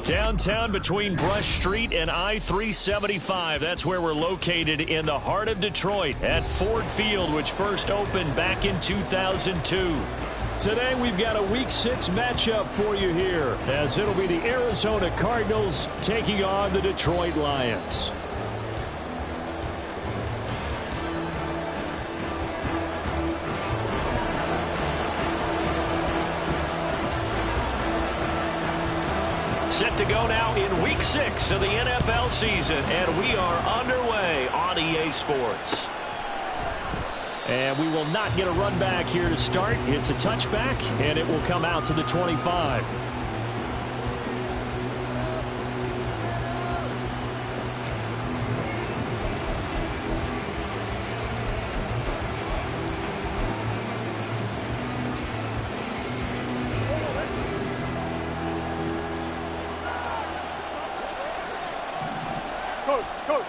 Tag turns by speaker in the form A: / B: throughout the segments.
A: Downtown between Brush Street and I-375. That's where we're located in the heart of Detroit at Ford Field, which first opened back in 2002. Today we've got a Week 6 matchup for you here, as it'll be the Arizona Cardinals taking on the Detroit Lions. Set to go now in Week 6 of the NFL season, and we are underway on EA Sports. And we will not get a run back here to start. It's a touchback, and it will come out to the 25.
B: Coach.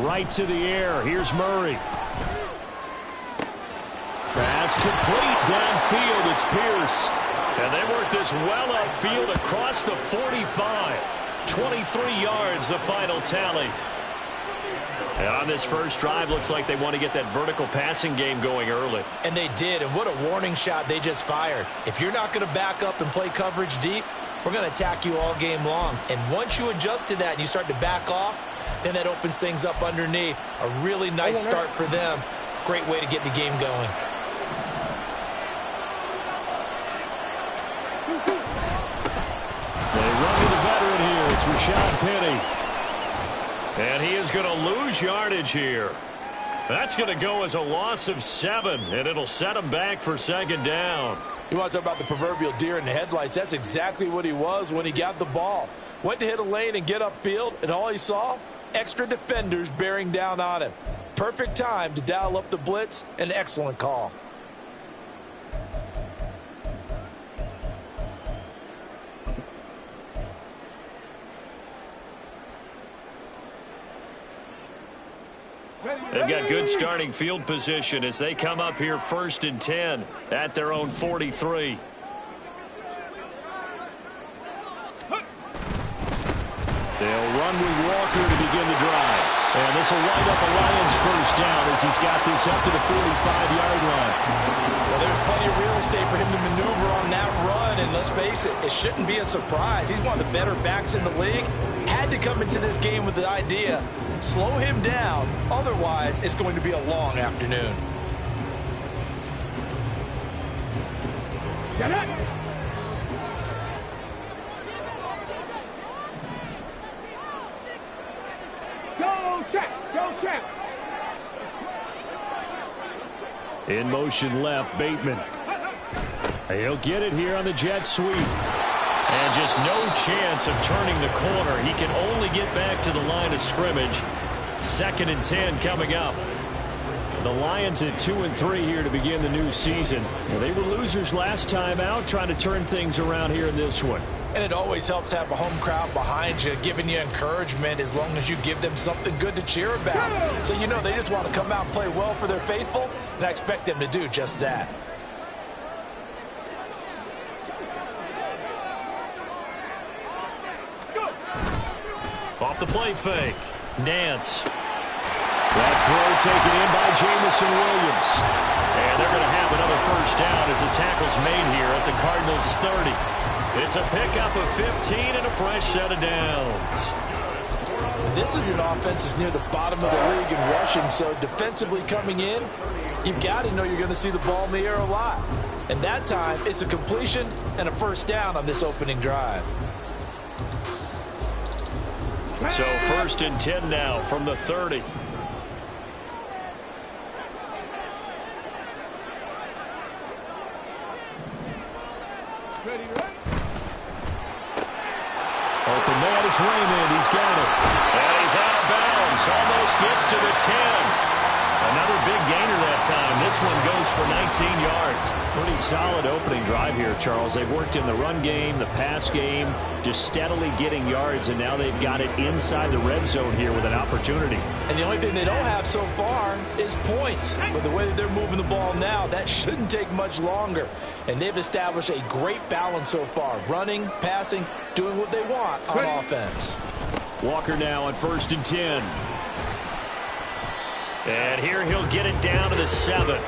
A: Right to the air. Here's Murray. Pass complete downfield. It's Pierce. And they work this well upfield across the 45. 23 yards, the final tally. And on this first drive, looks like they want to get that vertical passing game going early.
C: And they did, and what a warning shot they just fired. If you're not going to back up and play coverage deep, we're going to attack you all game long. And once you adjust to that and you start to back off, then that opens things up underneath. A really nice start for them. Great way to get the game going.
A: They run with the veteran here. It's Rashad Penny. And he is going to lose yardage here. That's going to go as a loss of 7, and it'll set him back for second down.
C: You want to talk about the proverbial deer in the headlights? That's exactly what he was when he got the ball. Went to hit a lane and get upfield, and all he saw, extra defenders bearing down on him. Perfect time to dial up the blitz. An excellent call.
A: They've got good starting field position as they come up here 1st and 10 at their own 43. They'll run with Walker to begin the drive. And this will wind up a Lions first down as he's got this up to the 45-yard line.
C: Well, there's plenty of real estate for him to maneuver on that run. And let's face it, it shouldn't be a surprise. He's one of the better backs in the league. Had to come into this game with the idea, slow him down. Otherwise, it's going to be a long afternoon.
B: Get it! Go check.
A: In motion left, Bateman. He'll get it here on the jet sweep. And just no chance of turning the corner. He can only get back to the line of scrimmage. 2nd and 10 coming up. The Lions at 2-3 here to begin the new season. Well, they were losers last time out, trying to turn things around here in this one.
C: And it always helps to have a home crowd behind you, giving you encouragement as long as you give them something good to cheer about. So you know they just want to come out and play well for their faithful, and I expect them to do just that.
A: Off the play fake. Nance. That throw taken in by Jamison Williams. And they're going to have another first down as the tackle's made here at the Cardinals' 30. It's a pickup of 15 and a fresh set of downs.
C: This is an offense that's near the bottom of the league in rushing, so defensively coming in, you've got to know you're going to see the ball in the air a lot. And that time, it's a completion and a first down on this opening drive.
A: So 1st and 10 now from the 30. Open man is Raymond. He's got it. And he's out of bounds. Almost gets to the 10. Another big gainer that time. This one goes for 19 yards. Pretty solid opening drive here, Charles. They've worked in the run game, the pass game, just steadily getting yards, and now they've got it inside the red zone here with an opportunity.
C: And the only thing they don't have so far is points. But the way that they're moving the ball now, that shouldn't take much longer. And they've established a great balance so far. Running, passing, doing what they want on offense.
A: Walker now on 1st and 10. And here he'll get it down to the 7.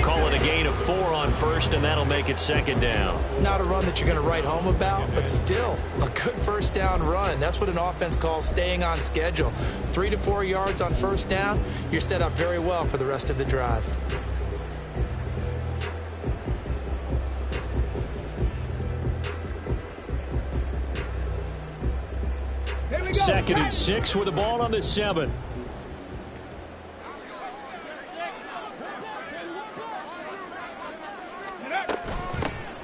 A: Call it a gain of 4 on 1st, and that'll make it 2nd down.
C: Not a run that you're going to write home about, but still a good 1st down run. That's what an offense calls staying on schedule. 3 to 4 yards on 1st down, you're set up very well for the rest of the drive.
A: Second and 6 with the ball on the 7.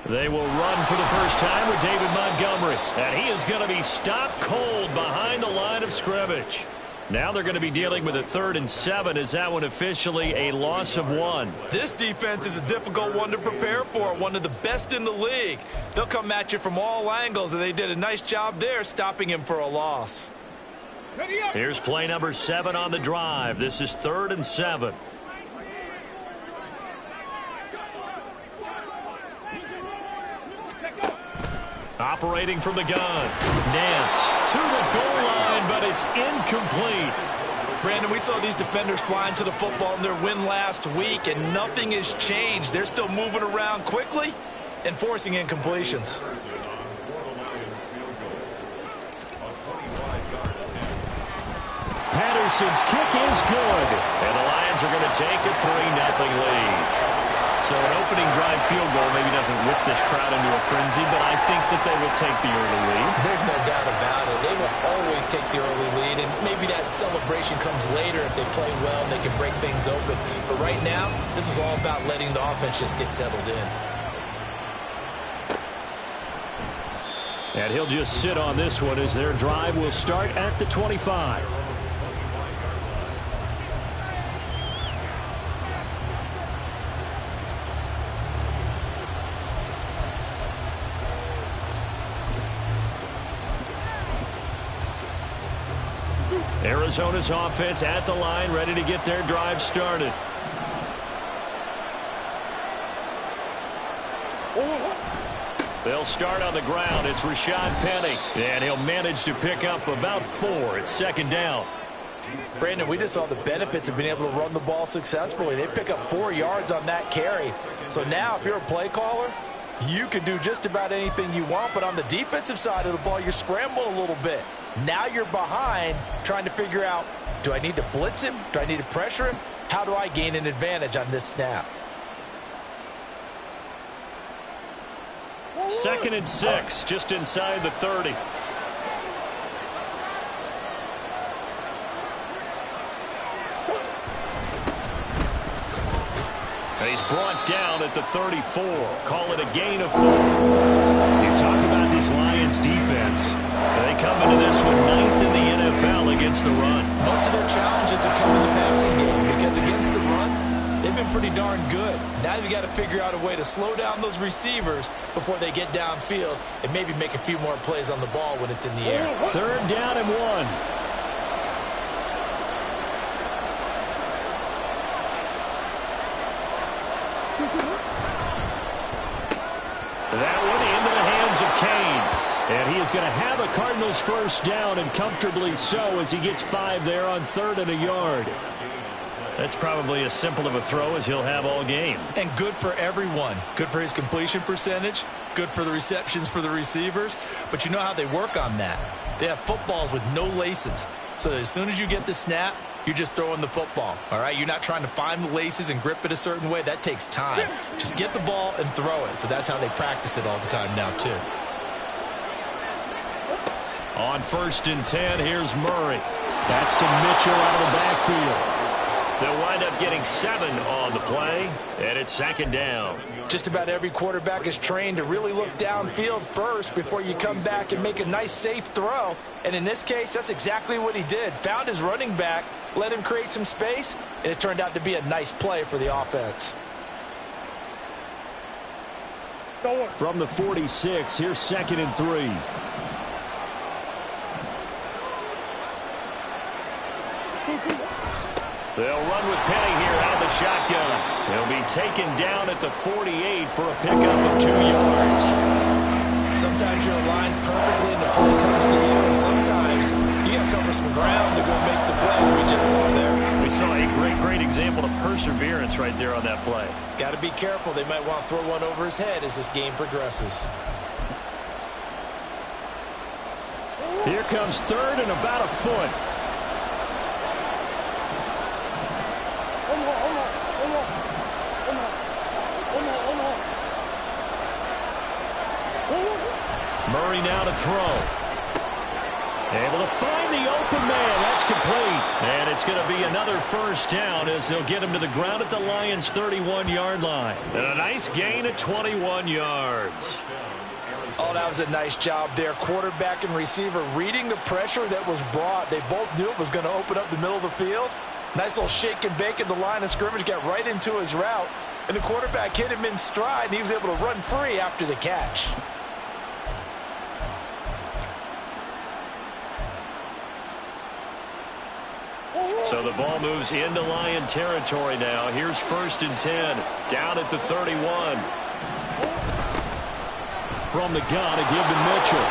A: They will run for the first time with David Montgomery. And he is going to be stopped cold behind the line of scrimmage. Now they're going to be dealing with a 3rd and 7. Is that one officially a loss of 1?
C: This defense is a difficult one to prepare for, one of the best in the league. They'll come at you from all angles, and they did a nice job there stopping him for a loss.
A: Here's play number 7 on the drive. This is 3rd and 7. Operating from the gun. Nance to the goal line, but it's incomplete.
C: Brandon, we saw these defenders flying to the football in their win last week, and nothing has changed. They're still moving around quickly and forcing incompletions.
A: Patterson's kick is good. And the Lions are going to take a 3-0 lead. So an opening drive field goal maybe doesn't whip this crowd into a frenzy, but I think that they will take the early lead.
C: There's no doubt about it. They will always take the early lead, and maybe that celebration comes later if they play well and they can break things open. But right now, this is all about letting the offense just get settled in.
A: And he'll just sit on this one as their drive will start at the 25. Arizona's offense at the line, ready to get their drive started. They'll start on the ground. It's Rashad Penny, and he'll manage to pick up about 4. It's 2nd down.
C: Brandon, we just saw the benefits of being able to run the ball successfully. They pick up 4 yards on that carry. So now if you're a play caller, you can do just about anything you want, but on the defensive side of the ball, you're scrambling a little bit. Now you're behind trying to figure out, do I need to blitz him? Do I need to pressure him? How do I gain an advantage on this snap?
A: 2nd and 6, just inside the 30. And he's brought down at the 34. Call it a gain of 4. You talk about this Lions defense. They come into this one 9th in the NFL against the run.
C: Most of their challenges have come in the passing game because against the run, they've been pretty darn good. Now you've got to figure out a way to slow down those receivers before they get downfield and maybe make a few more plays on the ball when it's in the air.
A: 3rd down and 1. That one into the hands of Kane. And he is going to have a Cardinals 1st down, and comfortably so, as he gets 5 there on 3rd and a yard. That's probably as simple of a throw as he'll have all game.
C: And good for everyone. Good for his completion percentage. Good for the receptions for the receivers. But you know how they work on that. They have footballs with no laces. So that as soon as you get the snap, you're just throwing the football. All right? You're not trying to find the laces and grip it a certain way. That takes time. Just get the ball and throw it. So that's how they practice it all the time now, too.
A: On 1st and 10, here's Murray. That's to Mitchell out of the backfield. They'll wind up getting 7 on the play, and it's 2nd down.
C: Just about every quarterback is trained to really look downfield first before you come back and make a nice, safe throw. And in this case, that's exactly what he did. Found his running back, let him create some space, and it turned out to be a nice play for the offense.
A: From the 46, here's 2nd and 3. They'll run with Penny here out of the shotgun. They'll be taken down at the 48 for a pickup of 2 yards.
C: Sometimes you're aligned perfectly and the play comes to you, and sometimes you got to cover some ground to go make the plays we just saw there.
A: We saw a great example of perseverance right there on that play.
C: Got to be careful. They might want to throw one over his head as this game progresses.
A: Here comes 3rd and about a foot. Murray now to throw. Able to find the open man. That's complete. And it's going to be another 1st down as they'll get him to the ground at the Lions' 31-yard line. And a nice gain at 21 yards.
C: Oh, that was a nice job there. Quarterback and receiver reading the pressure that was brought. They both knew it was going to open up the middle of the field. Nice little shake and bake at the line of scrimmage. Got right into his route. And the quarterback hit him in stride, and he was able to run free after the catch.
A: So the ball moves into Lion territory now. Here's 1st and 10. Down at the 31. From the gun, a give to Mitchell.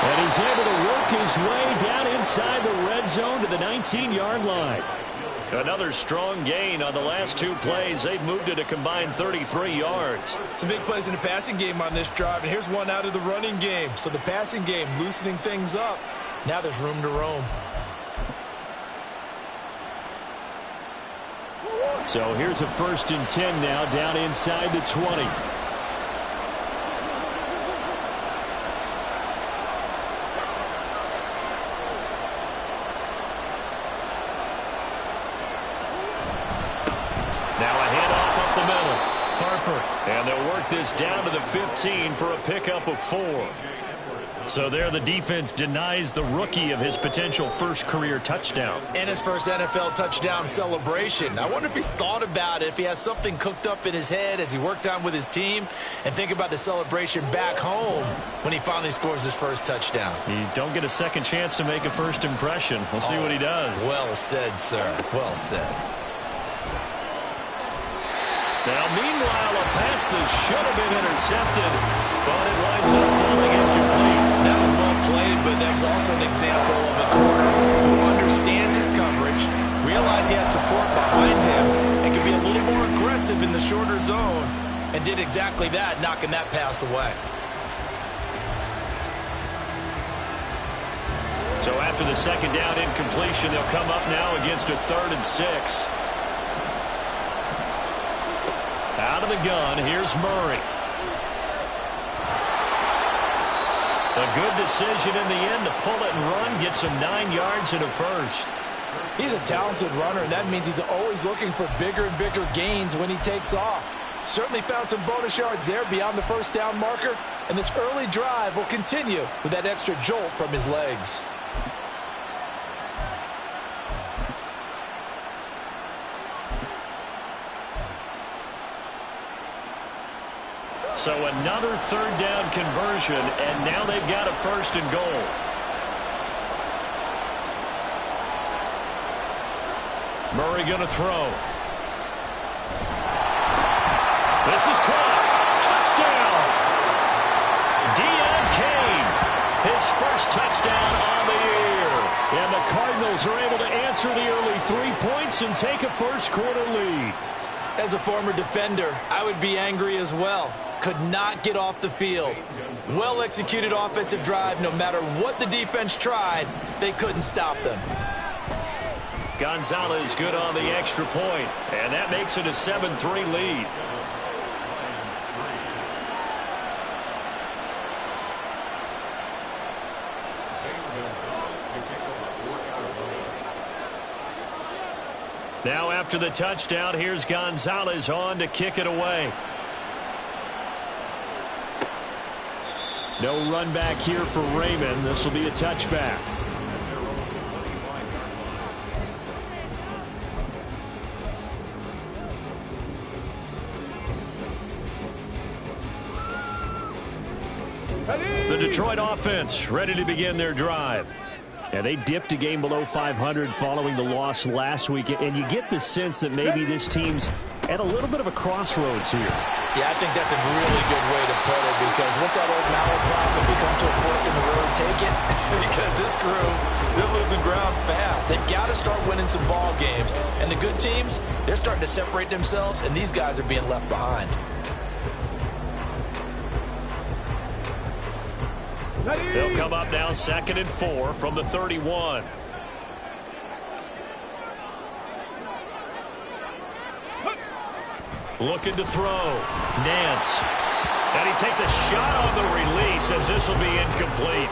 A: And he's able to work his way down inside the red zone to the 19-yard line. Another strong gain on the last 2 plays. They've moved it a combined 33 yards.
C: Some big plays in the passing game on this drive, and here's one out of the running game. So the passing game loosening things up. Now there's room to roam.
A: So here's a 1st and 10 now down inside the 20. Now a handoff up the middle. Harper. And they'll work this down to the 15 for a pickup of 4. So there the defense denies the rookie of his potential 1st career touchdown.
C: And his first NFL touchdown celebration. I wonder if he's thought about it, if he has something cooked up in his head as he worked on with his team, and think about the celebration back home when he finally scores his first touchdown.
A: You don't get a second chance to make a first impression. We'll see what he does.
C: Well said, sir. Well said.
A: Now, meanwhile, a pass that should have been intercepted, but it winds up falling incomplete.
C: That was well played, but that's also an example of a corner who understands his coverage, realized he had support behind him, and could be a little more aggressive in the shorter zone, and did exactly that, knocking that pass away.
A: So after the 2nd down incompletion, they'll come up now against a 3rd and 6. Out of the gun, here's Murray. A good decision in the end to pull it and run, gets him 9 yards and a 1st.
C: He's a talented runner, and that means he's always looking for bigger and bigger gains when he takes off. Certainly found some bonus yards there beyond the 1st down marker, and this early drive will continue with that extra jolt from his legs.
A: So another 3rd down conversion, and now they've got a 1st and goal. Murray going to throw. This is caught. Touchdown. Deion Kane, his 1st touchdown on the year. And the Cardinals are able to answer the early 3 points and take a 1st quarter lead.
C: As a former defender, I would be angry as well. Could not get off the field. Well-executed offensive drive. No matter what the defense tried, they couldn't stop them.
A: Gonzalez good on the extra point, and that makes it a 7-3 lead. Now after the touchdown, here's Gonzalez on to kick it away. No run back here for Raymond. This will be a touchback. The Detroit offense ready to begin their drive. And they dipped a game below 500 following the loss last week. And you get the sense that maybe this team's at a little bit of a crossroads here.
C: Yeah, I think that's a really good way to put it, because what's that old malaprop? If you come to a fork in the road, take it. Because this crew, they're losing ground fast. They've got to start winning some ball games. And the good teams, they're starting to separate themselves, and these guys are being left behind.
A: They'll come up now 2nd and 4 from the 31. Looking to throw. Nance. And he takes a shot on the release as this will be incomplete.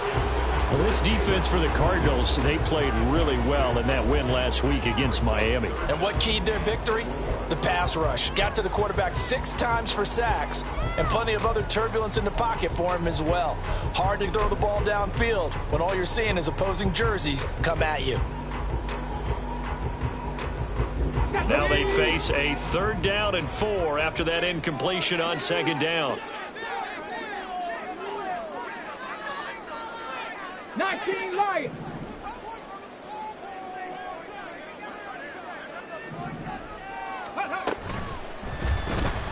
A: Well, this defense for the Cardinals, they played really well in that win last week against Miami.
C: And what keyed their victory? The pass rush. Got to the quarterback 6 times for sacks, and plenty of other turbulence in the pocket for him as well. Hard to throw the ball downfield when all you're seeing is opposing jerseys come at you.
A: Now they face a 3rd down and 4 after that incompletion on 2nd down.
B: 19 Lions.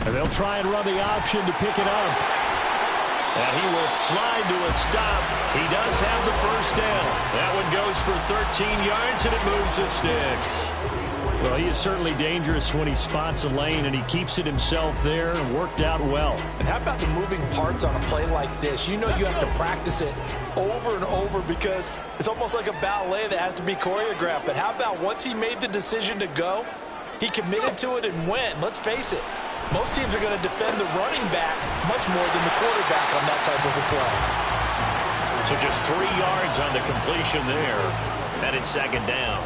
A: And they'll try and run the option to pick it up. And he will slide to a stop. He does have the 1st down. That one goes for 13 yards, and it moves the sticks. Well, he is certainly dangerous when he spots a lane, and he keeps it himself there and worked out well.
C: And how about the moving parts on a play like this? You know you have to practice it over and over because it's almost like a ballet that has to be choreographed. But how about once he made the decision to go, he committed to it and went. Let's face it, most teams are going to defend the running back much more than the quarterback on that type of a play.
A: So just 3 yards on the completion there. And it's 2nd down.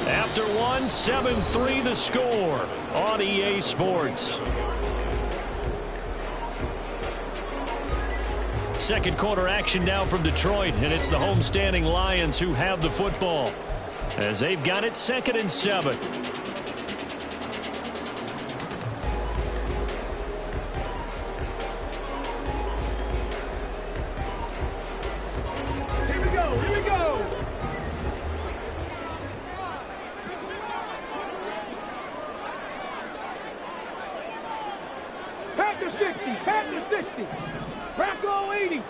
A: After one, 7-3 the score on EA Sports. Second quarter action now from Detroit, and it's the homestanding Lions who have the football as they've got it 2nd and 7.
B: Here we go. Here we go. Panther 60. Panther 60. Bronco 80.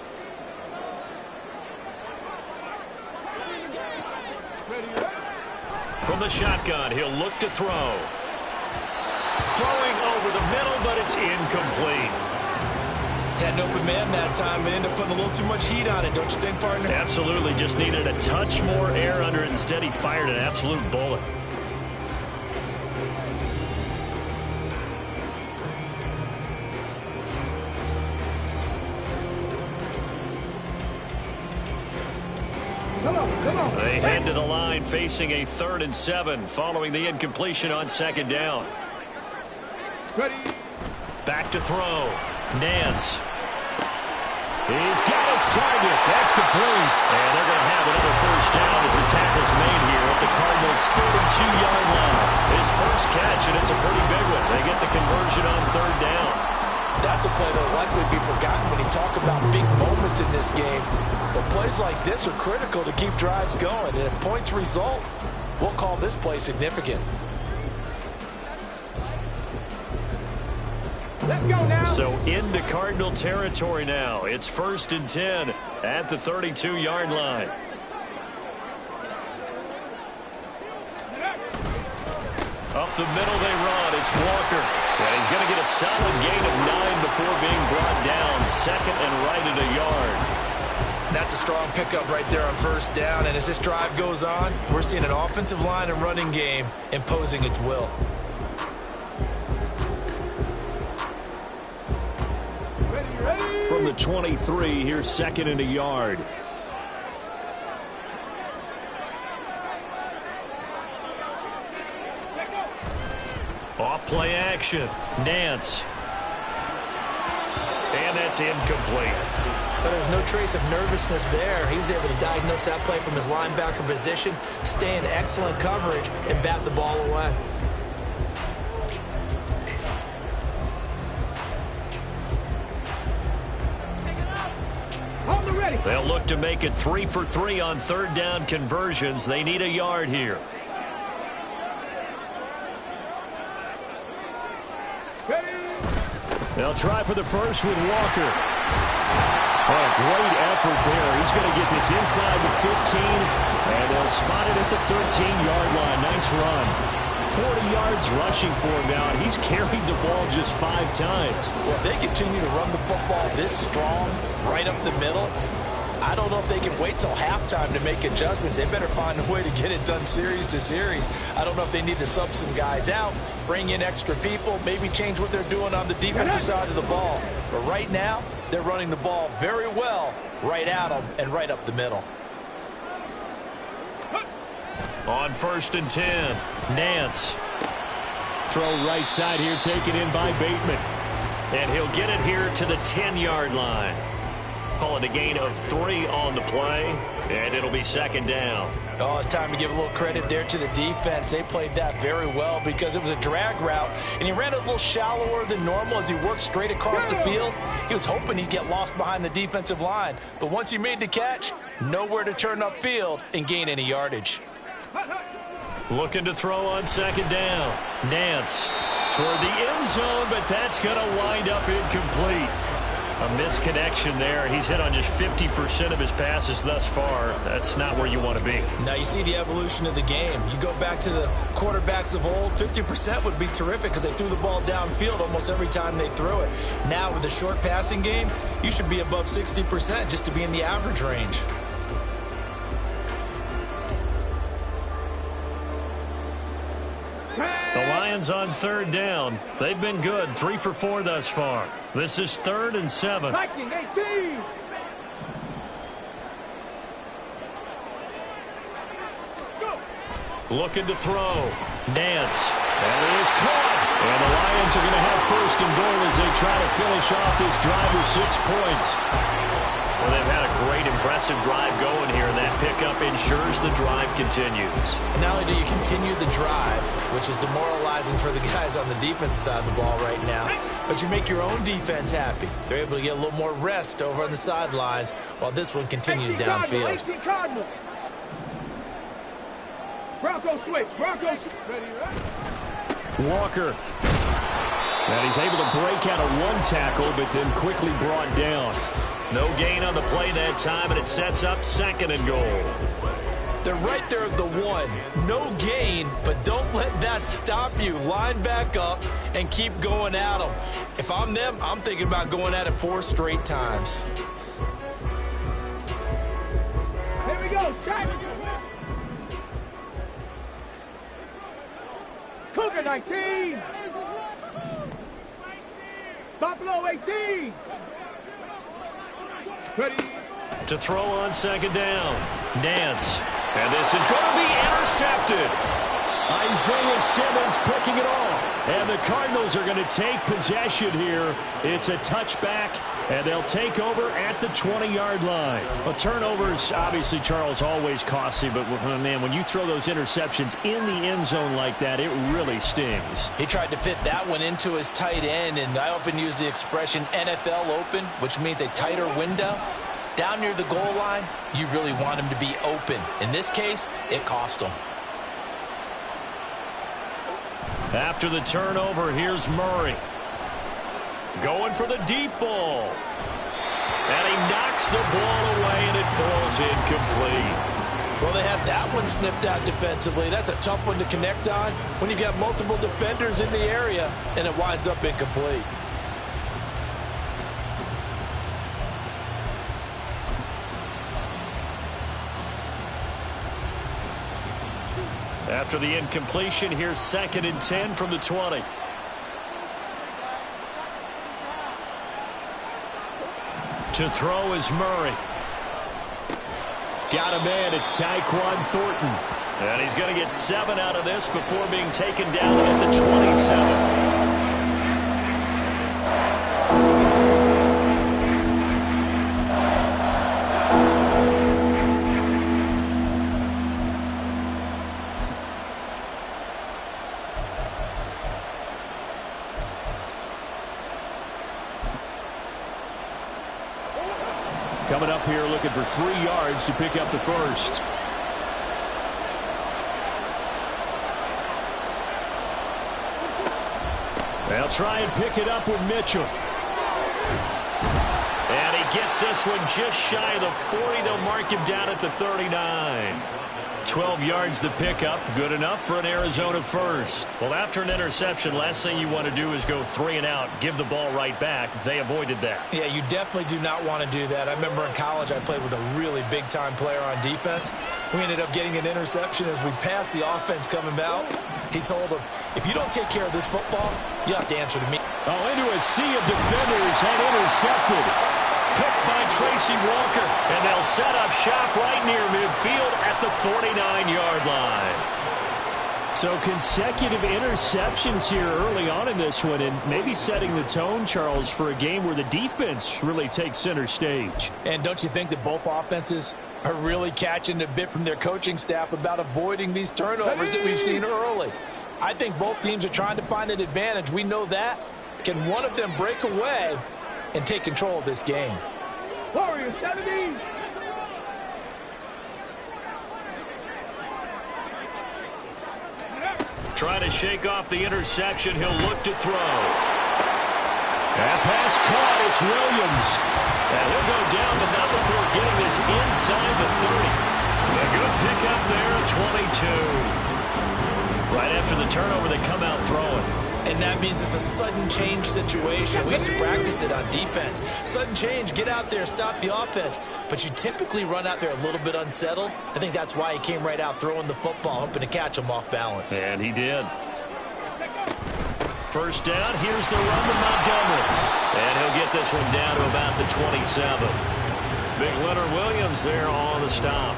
A: From the shotgun, he'll look to throw. Throwing over the middle, but it's incomplete.
C: Had an open man that time and ended up putting a little too much heat on it, don't you think, partner?
A: Absolutely. Just needed a touch more air under it. Instead, he fired an absolute bullet. They head to the line facing a 3rd and 7 following the incompletion on 2nd down.
B: Ready.
A: Back to throw. Nance. He's got his target. That's complete. And they're going to have another 1st down as the tackle's made here at the Cardinals' 32-yard line. His first catch, and it's a pretty big one. They get the conversion on 3rd down.
C: That's a play that will likely be forgotten when you talk about big moments in this game. But plays like this are critical to keep drives going. And if points result, we'll call this play significant.
B: Let's go now.
A: So into Cardinal territory now. It's 1st and 10 at the 32-yard line. Up the middle they run. It's Walker. And he's going to get a solid gain of 9 before being brought down. 2nd and right at a yard.
C: That's a strong pickup right there on 1st down. And as this drive goes on, we're seeing an offensive line and running game imposing its will.
A: From the 23, here's 2nd and a yard. Off play action. Nance. And that's incomplete.
C: But there's no trace of nervousness there. He was able to diagnose that play from his linebacker position, stay in excellent coverage, and bat the ball away.
A: They'll look to make it 3 for 3 on third down conversions. They need a yard here. They'll try for the first with Walker. Oh, great effort there. He's going to get this inside the 15, and they'll spot it at the 13-yard line. Nice run. 40 yards rushing for him now, and he's carried the ball just 5 times.
C: Well, if they continue to run the football this strong, right up the middle, I don't know if they can wait till halftime to make adjustments. They better find a way to get it done series to series. I don't know if they need to sub some guys out, bring in extra people, maybe change what they're doing on the defensive side of the ball. But right now, they're running the ball very well right at them and right up the middle.
A: On 1st and 10, Nance. Throw right side here, taken in by Bateman. And he'll get it here to the 10-yard line. Call it a gain of 3 on the play, and it'll be 2nd down.
C: Oh, it's time to give a little credit there to the defense. They played that very well because it was a drag route, and he ran it a little shallower than normal as he worked straight across the field. He was hoping he'd get lost behind the defensive line, but once he made the catch, nowhere to turn upfield and gain any yardage.
A: Looking to throw on 2nd down. Nance toward the end zone, but that's going to wind up incomplete. A misconnection there. He's hit on just 50% of his passes thus far. That's not where you want to be.
C: Now you see the evolution of the game. You go back to the quarterbacks of old, 50% would be terrific because they threw the ball downfield almost every time they threw it. Now with the short passing game, you should be above 60% just to be in the average range.
A: The Lions on 3rd down. They've been good. 3 for 4 thus far. This is 3rd and 7. Looking to throw. Nance. And it is caught. And the Lions are going to have 1st and goal as they try to finish off this drive with 6 points. Well, they've had a great, impressive drive going here, and that pickup ensures the drive continues.
C: And not only do you continue the drive, which is demoralizing for the guys on the defensive side of the ball right now, but you make your own defense happy. They're able to get a little more rest over on the sidelines while this one continues downfield.
B: Bronco switch. Bronco switch.
A: Walker. And he's able to break out of 1 tackle, but then quickly brought down. No gain on the play that time, and it sets up 2nd and goal.
C: They're right there at the 1. No gain, but don't let that stop you. Line back up and keep going at them. If I'm them, I'm thinking about going at it 4 straight times.
B: Here we go. Cougar 19. Buffalo 18. Ready.
A: To throw on 2nd down. Nance. And this is going to be intercepted. Isaiah Simmons picking it off. And the Cardinals are going to take possession here. It's a touchback, and they'll take over at the 20-yard line. Well, turnovers, obviously, Charles, always costly. But, man, when you throw those interceptions in the end zone like that, it really stings.
C: He tried to fit that one into his tight end, and I often use the expression NFL open, which means a tighter window. Down near the goal line, you really want him to be open. In this case, it cost him.
A: After the turnover, here's Murray. Going for the deep ball. And he knocks the ball away, and it falls incomplete.
C: Well, they had that one snipped out defensively. That's a tough one to connect on when you got multiple defenders in the area, and it winds up incomplete.
A: After the incompletion, here's 2nd and 10 from the 20. To throw is Murray. Got him in. It's Tyquan Thornton. And he's going to get 7 out of this before being taken down at the 27. Coming up here looking for 3 yards to pick up the first. They'll try and pick it up with Mitchell. And he gets this one just shy of the 40. They'll mark him down at the 39. 12 yards the pickup. Good enough for an Arizona first. Well, after an interception, last thing you want to do is go 3 and out, give the ball right back. They avoided that.
C: Yeah, you definitely do not want to do that. I remember in college I played with a really big-time player on defense. We ended up getting an interception as we passed the offense coming out. He told him, if you don't take care of this football, you have to answer to me.
A: Oh, into a sea of defenders and intercepted. Picked by Tracy Walker, and they'll set up shop right near midfield at the 49-yard line. So consecutive interceptions here early on in this one, and maybe setting the tone, Charles, for a game where the defense really takes center stage.
C: And don't you think that both offenses are really catching a bit from their coaching staff about avoiding these turnovers that we've seen early? I think both teams are trying to find an advantage. We know that. Can one of them break away and take control of this game?
B: Warriors 70.
A: Trying to shake off the interception. He'll look to throw. That pass caught. It's Williams. And he'll go down, but not before getting this inside the 30. A good pickup there at 22. Right after the turnover, they come out throwing.
C: And that means it's a sudden change situation. We used to practice it on defense. Sudden change, get out there, stop the offense. But you typically run out there a little bit unsettled. I think that's why he came right out throwing the football, hoping to catch him off balance.
A: And he did. First down, here's the run to Montgomery. And he'll get this one down to about the 27. Big Leonard Williams there on the stop.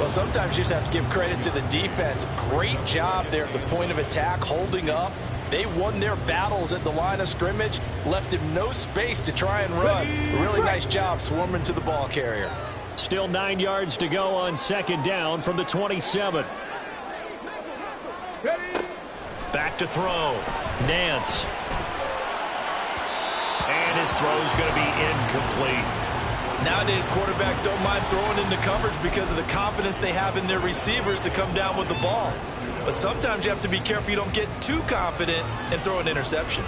C: Well, sometimes you just have to give credit to the defense. Great job there at the point of attack, holding up. They won their battles at the line of scrimmage, left him no space to try and run. Really nice job swarming to the ball carrier.
A: Still 9 yards to go on second down from the 27. Back to throw. Nance. And his throw's going to be incomplete.
C: Nowadays, quarterbacks don't mind throwing into coverage because of the confidence they have in their receivers to come down with the ball. But sometimes you have to be careful you don't get too confident and throw an interception.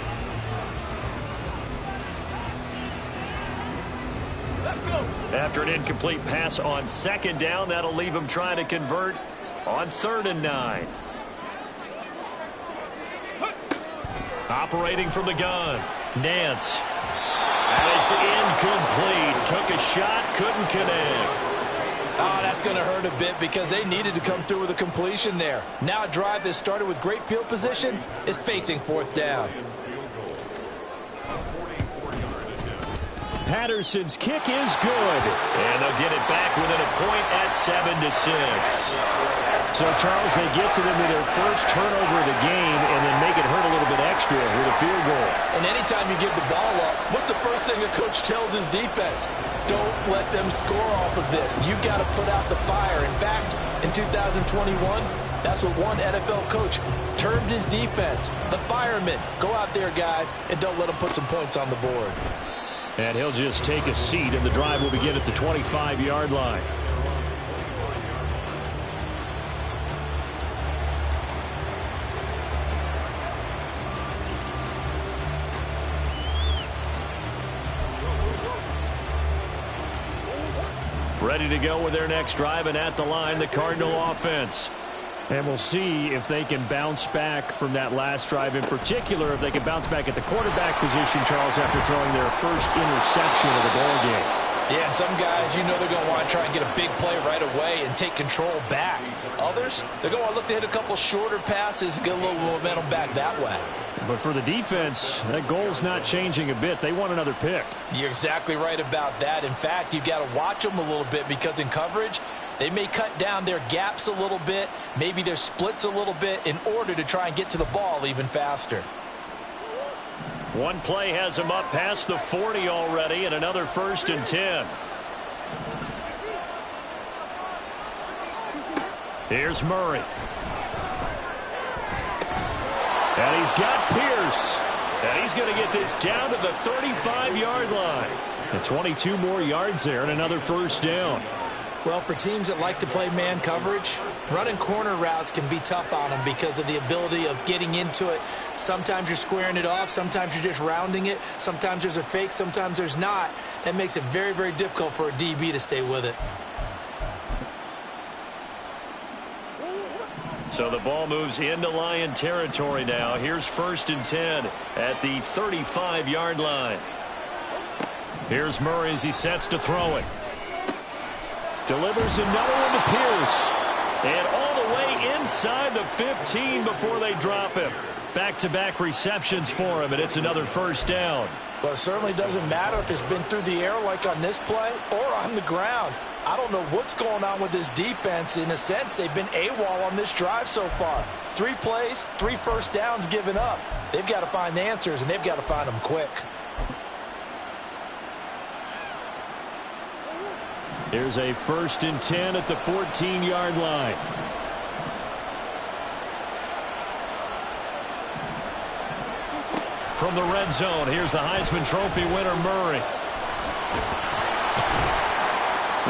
A: After an incomplete pass on second down, that'll leave him trying to convert on 3rd and 9. Operating from the gun, Nance. And it's incomplete. Took a shot, couldn't connect.
C: Oh, that's going to hurt a bit because they needed to come through with a completion there. Now a drive that started with great field position is facing 4th down.
A: Patterson's kick is good. And they'll get it back within a point at 7-6. So, Charles, they get to them with their first turnover of the game and then make it hurt a little bit extra with a field goal.
C: And anytime you give the ball up, what's the first thing a coach tells his defense? Don't let them score off of this. You've got to put out the fire. In fact, in 2021, that's what one NFL coach termed his defense. The firemen. Go out there, guys, and don't let them put some points on the board.
A: And he'll just take a seat, and the drive will begin at the 25-yard line. Ready to go with their next drive, and at the line, the Cardinal offense. And we'll see if they can bounce back from that last drive. In particular, if they can bounce back at the quarterback position, Charles, after throwing their first interception of the ball game.
C: Yeah, some guys, you know they're going to want to try and get a big play right away and take control back. Others, they're going to want to look to hit a couple shorter passes and get a little momentum back that way.
A: But for the defense, that goal's not changing a bit. They want another pick.
C: You're exactly right about that. In fact, you've got to watch them a little bit because in coverage, They may cut down their gaps a little bit, maybe their splits a little bit in order to try and get to the ball even faster.
A: One play has him up past the 40 already, and another 1st and 10. Here's Murray. And he's got Pierce. And he's going to get this down to the 35-yard line. And 22 more yards there and another 1st down.
C: Well, for teams that like to play man coverage, running corner routes can be tough on them because of the ability of getting into it. Sometimes you're squaring it off. Sometimes you're just rounding it. Sometimes there's a fake. Sometimes there's not. That makes it very, very difficult for a DB to stay with it.
A: So the ball moves into Lion territory now. Here's 1st and 10 at the 35-yard line. Here's Murray as he sets to throw it. Delivers another one to Pierce. And all the way inside the 15 before they drop him. Back-to-back receptions for him, and it's another 1st down.
C: Well, it certainly doesn't matter if it's been through the air like on this play or on the ground. I don't know what's going on with this defense. In a sense, they've been AWOL on this drive so far. 3 plays, 3 1st downs given up. They've got to find the answers, and they've got to find them quick.
A: Here's a 1st and 10 at the 14-yard line. From the red zone, here's the Heisman Trophy winner, Murray.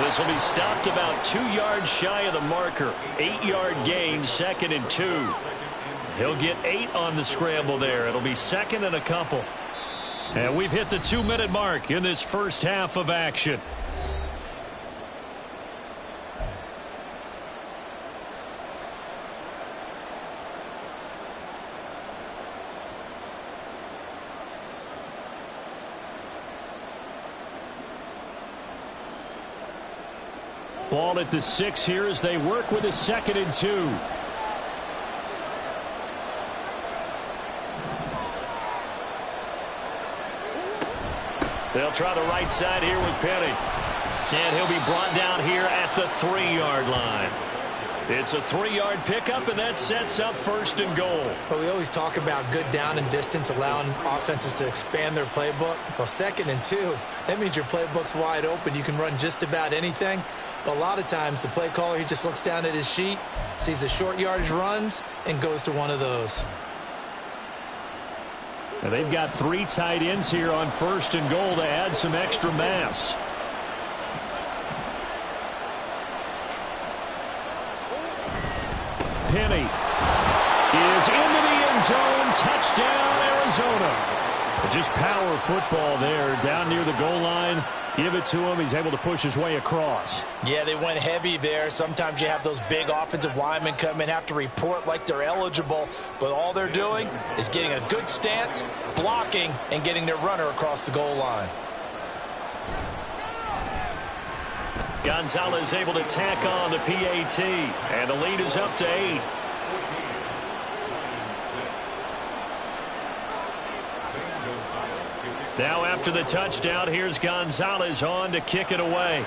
A: This will be stopped about 2 yards shy of the marker. 8-yard gain, 2nd and 2. He'll get 8 on the scramble there. It'll be 2nd and a couple. And we've hit the 2-minute mark in this first half of action. Ball at the 6 here as they work with a 2nd and 2. They'll try the right side here with Penny. And he'll be brought down here at the 3-yard line. It's a 3-yard pickup, and that sets up 1st and goal.
C: Well, we always talk about good down and distance, allowing offenses to expand their playbook. Well, 2nd and 2, that means your playbook's wide open. You can run just about anything. But a lot of times, the play caller, he just looks down at his sheet, sees the short yardage runs, and goes to one of those.
A: And they've got 3 tight ends here on 1st and goal to add some extra mass. Penny is into the end zone. Touchdown, Arizona. Just power football there down near the goal line. Give it to him. He's able to push his way across.
C: Yeah, they went heavy there. Sometimes you have those big offensive linemen come in, have to report like they're eligible, but all they're doing is getting a good stance, blocking, and getting their runner across the goal line.
A: Gonzalez able to tack on the PAT, and the lead is up to 8. Now after the touchdown, here's Gonzalez on to kick it away.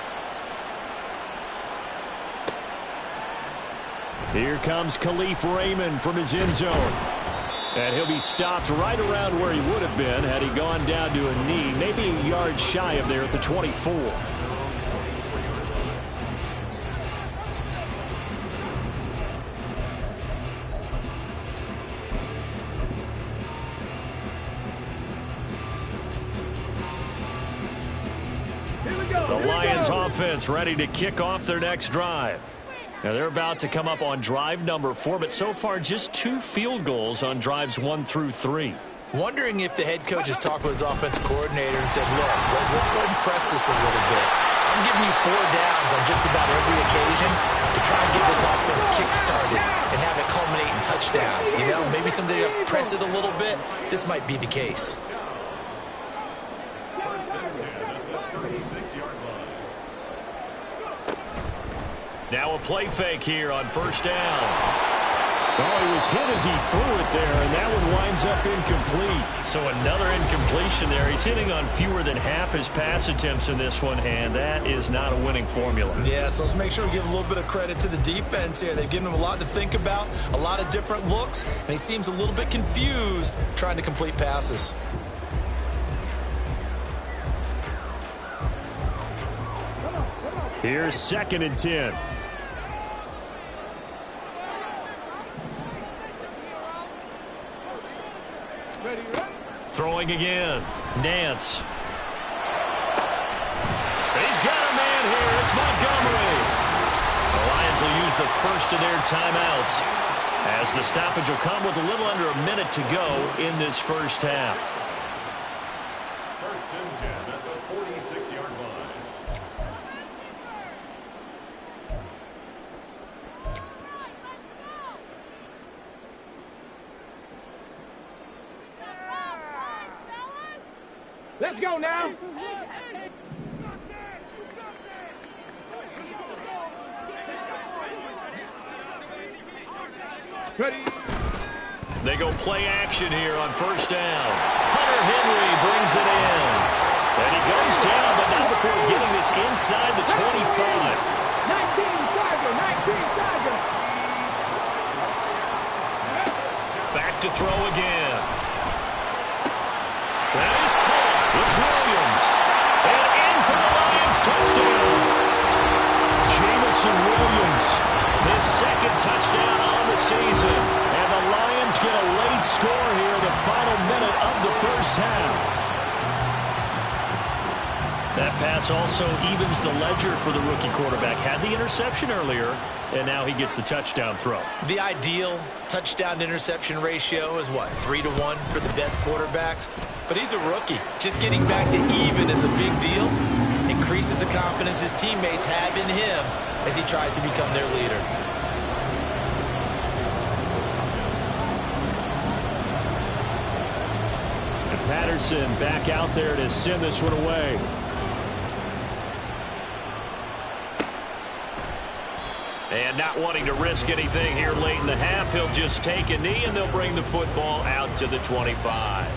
A: Here comes Khalif Raymond from his end zone. And he'll be stopped right around where he would have been had he gone down to a knee, maybe a yard shy of there at the 24. The Lions offense ready to kick off their next drive. Now they're about to come up on drive number 4, but so far just 2 field goals on drives 1 through 3.
C: Wondering if the head coach has talked with his offensive coordinator and said, look, let's go ahead and press this a little bit. I'm giving you 4 downs on just about every occasion to try and get this offense kick-started and have it culminate in touchdowns. You know, maybe someday to press it a little bit. This might be the case.
A: Now a play fake here on 1st down. Oh, he was hit as he threw it there, and that one winds up incomplete. So another incompletion there. He's hitting on fewer than half his pass attempts in this one, and that is not a winning formula.
C: Yeah, so let's make sure we give a little bit of credit to the defense here. They've given him a lot to think about, a lot of different looks, and he seems a little bit confused trying to complete passes.
A: Here's 2nd and 10. Throwing again. Nance. He's got a man here. It's Montgomery. The Lions will use the first of their timeouts as the stoppage will come with a little under a minute to go in this first half.
D: 1st and 10 at the 46-yard line.
B: Let's go now. Ready.
A: They go play action here on 1st down. Hunter Henry brings it in. And he goes down, but not before getting this inside the 25.
B: 19 Tiger, 19 Tiger.
A: Back to throw again. That is caught. It's Williams. And in for the Lions touchdown. Jamison Williams, his 2nd touchdown on the season. And the Lions get a late score here, the final minute of the first half. That pass also evens the ledger for the rookie quarterback. Had the interception earlier, and now he gets the touchdown throw.
C: The ideal touchdown-interception ratio is what, 3-to-1 for the best quarterbacks? But he's a rookie. Just getting back to even is a big deal. Increases the confidence his teammates have in him as he tries to become their leader.
A: And Patterson back out there to send this one away. And not wanting to risk anything here late in the half, he'll just take a knee, and they'll bring the football out to the 25.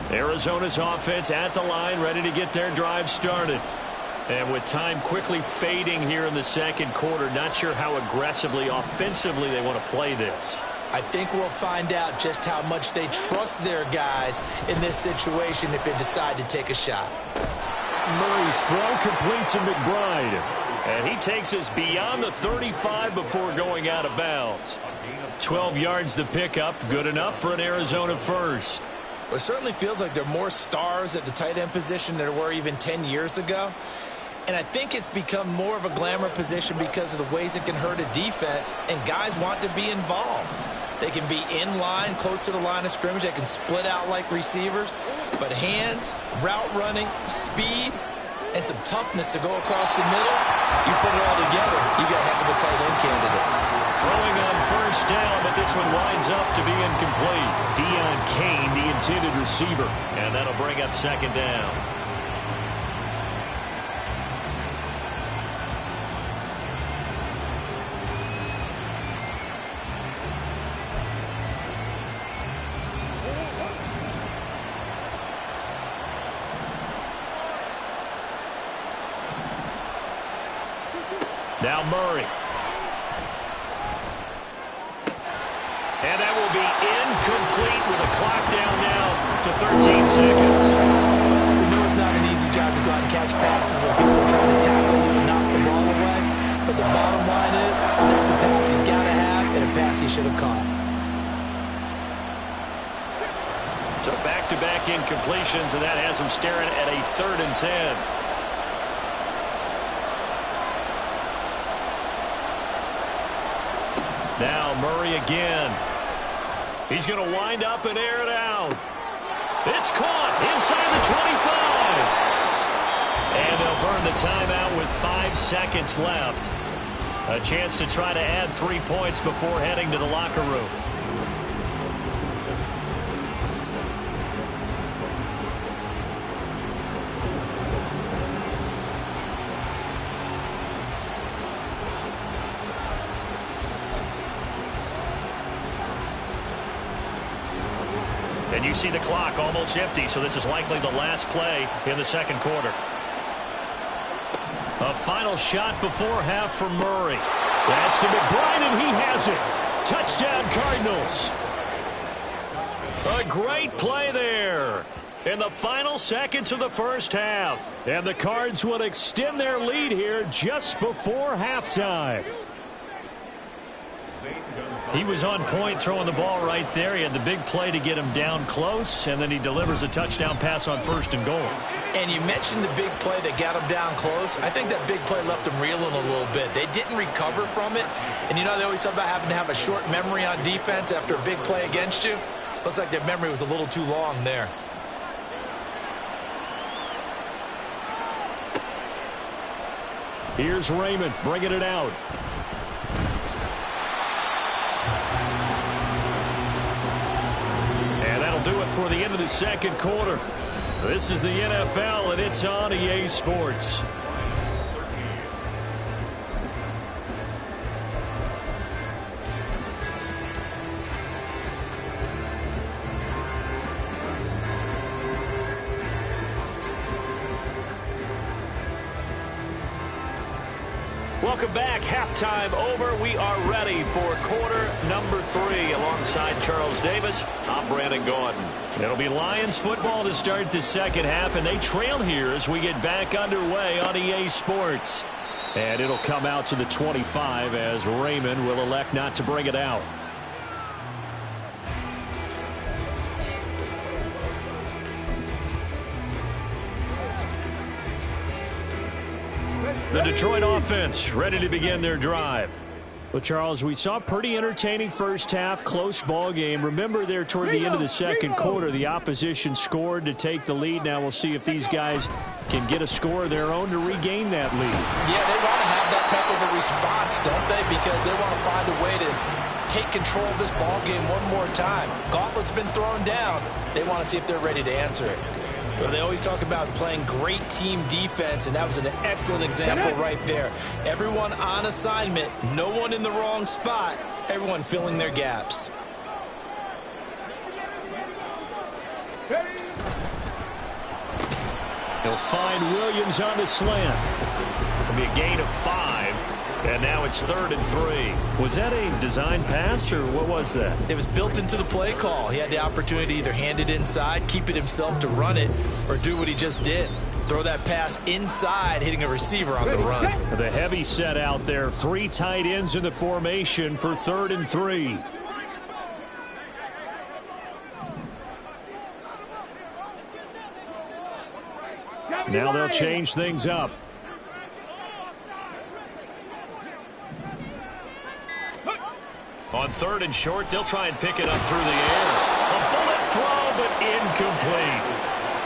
A: Arizona's offense at the line, ready to get their drive started. And with time quickly fading here in the second quarter, not sure how aggressively, offensively they want to play this.
C: I think we'll find out just how much they trust their guys in this situation if they decide to take a shot.
A: Murray's throw complete to McBride. And he takes us beyond the 35 before going out of bounds. 12 yards to pick up, good enough for an Arizona first.
C: Well, it certainly feels like there are more stars at the tight end position than there were even 10 years ago. And I think it's become more of a glamour position because of the ways it can hurt a defense, and guys want to be involved. They can be in line, close to the line of scrimmage. They can split out like receivers. But hands, route running, speed, and some toughness to go across the middle, you put it all together, you got a heck of a tight end candidate.
A: Throwing on 1st down, but this one winds up to be incomplete. Deion Kane, the intended receiver. And that'll bring up 2nd down. Now Murray. And that will be incomplete with a clock down now to 13 seconds.
C: We know it's not an easy job to go out and catch passes when people are trying to tackle you and knock the ball away. But the bottom line is that's a pass he's got to have and a pass he should have caught.
A: So back-to-back incompletions, and that has him staring at a 3rd and 10. Now Murray again. He's going to wind up and air it out. It's caught inside the 25. And they'll burn the timeout with 5 seconds left. A chance to try to add 3 points before heading to the locker room. And you see the clock almost empty, so this is likely the last play in the second quarter. A final shot before half for Murray. That's to McBride, and he has it. Touchdown, Cardinals. A great play there in the final seconds of the first half. And the Cards will extend their lead here just before halftime. He was on point throwing the ball right there. He had the big play to get him down close, and then he delivers a touchdown pass on 1st and goal.
C: And you mentioned the big play that got him down close. I think that big play left him reeling a little bit. They didn't recover from it. And you know, they always talk about having to have a short memory on defense after a big play against you. Looks like their memory was a little too long there.
A: Here's Raymond bringing it out. And that'll do it for the end of the second quarter. This is the NFL, and it's on EA Sports. Welcome back. Halftime over. We are ready for quarter number 3. Alongside Charles Davis, I'm Brandon Gordon. It'll be Lions football to start the second half, and they trail here as we get back underway on EA Sports. And it'll come out to the 25 as Raymond will elect not to bring it out. The Detroit offense ready to begin their drive. Well, Charles, we saw a pretty entertaining first half, close ball game. Remember there toward the end of the second quarter, the opposition scored to take the lead. Now we'll see if these guys can get a score of their own to regain that lead.
C: Yeah, they want to have that type of a response, don't they? Because they want to find a way to take control of this ball game one more time. Gauntlet's been thrown down. They want to see if they're ready to answer it. Well, they always talk about playing great team defense, and that was an excellent example right there. Everyone on assignment, no one in the wrong spot, everyone filling their gaps.
A: He'll find Williams on the slant. It'll be a gain of 5. And now it's 3rd and 3. Was that a design pass, or what was that?
C: It was built into the play call. He had the opportunity to either hand it inside, keep it himself to run it, or do what he just did. Throw that pass inside, hitting a receiver on the run.
A: The heavy set out there. 3 tight ends in the formation for 3rd and 3. Now they'll change things up. On 3rd and short, they'll try and pick it up through the air. A bullet throw, but incomplete.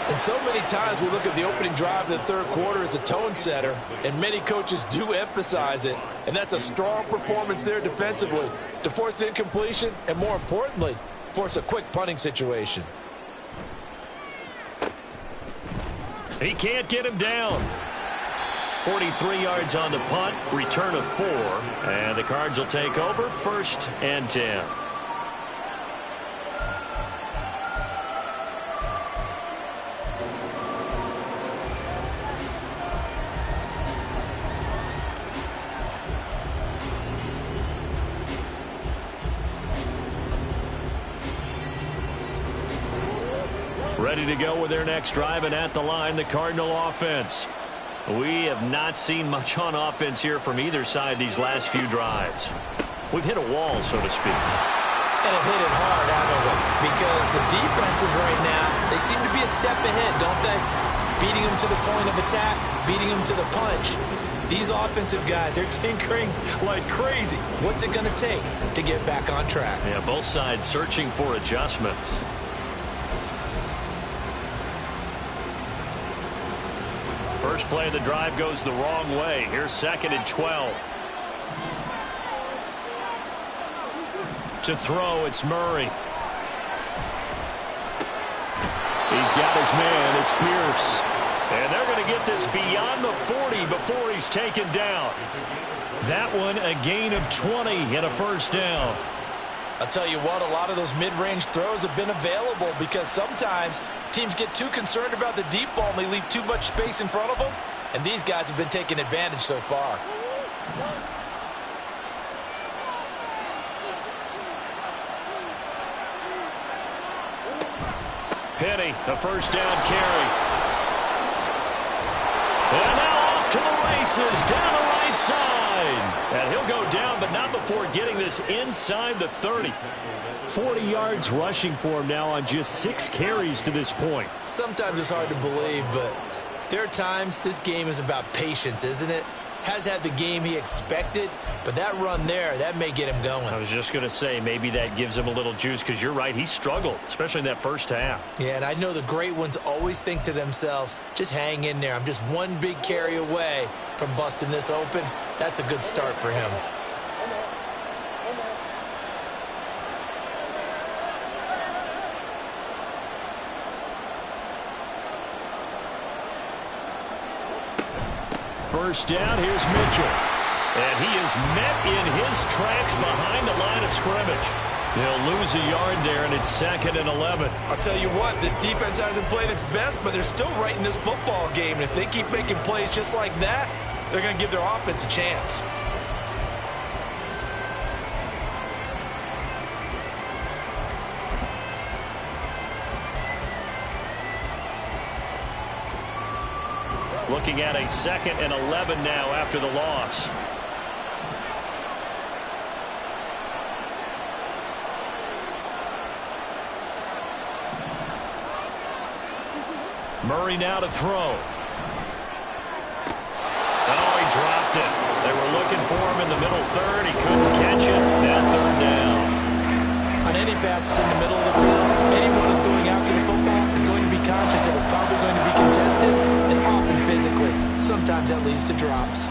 E: And so many times we look at the opening drive of the third quarter as a tone setter, and many coaches do emphasize it. And that's a strong performance there defensively to force incompletion and, more importantly, force a quick punting situation.
A: He can't get him down. 43 yards on the punt, return of 4, and the Cards will take over 1st and 10. Ready to go with their next drive, and at the line, the Cardinal offense. We have not seen much on offense here from either side these last few drives. We've hit a wall, so to speak.
C: And have hit it hard, haven't we? Because the defenses right now, they seem to be a step ahead, don't they? Beating them to the point of attack, beating them to the punch. These offensive guys, they're tinkering like crazy. What's it going to take to get back on track?
A: Yeah, both sides searching for adjustments. First play of the drive goes the wrong way. Here's 2nd and 12. To throw, it's Murray. He's got his man. It's Pierce. And they're going to get this beyond the 40 before he's taken down. That one a gain of 20 and a first down.
E: I'll tell you what, a lot of those mid-range throws have been available because sometimes teams get too concerned about the deep ball and they leave too much space in front of them. And these guys have been taking advantage so far.
A: Penny, a first down carry. And now off to the races, down the right side. And he'll go down, but not before getting this inside the 30. 40 yards rushing for him now on just 6 carries to this point.
C: Sometimes it's hard to believe, but there are times this game is about patience, isn't it? Has had the game he expected, but that run there, that may get him going.
A: I was just going to say, maybe that gives him a little juice, because you're right, he struggled, especially in that first half.
C: Yeah, and I know the great ones always think to themselves, just hang in there. I'm just one big carry away from busting this open. That's a good start for him.
A: First down, here's Mitchell. And he is met in his tracks behind the line of scrimmage. They'll lose a yard there, and it's 2nd and 11.
E: I'll tell you what, this defense hasn't played its best, but they're still right in this football game. And if they keep making plays just like that, they're going to give their offense a chance.
A: Looking at a 2nd and 11 now after the loss. Murray now to throw. Oh, he dropped it. They were looking for him in the middle third. He couldn't catch it. Now 3rd down.
C: On any passes in the middle of the field, anyone who's going after the football is going to be conscious that it's probably going to be contested, and often physically. Sometimes that leads to drops.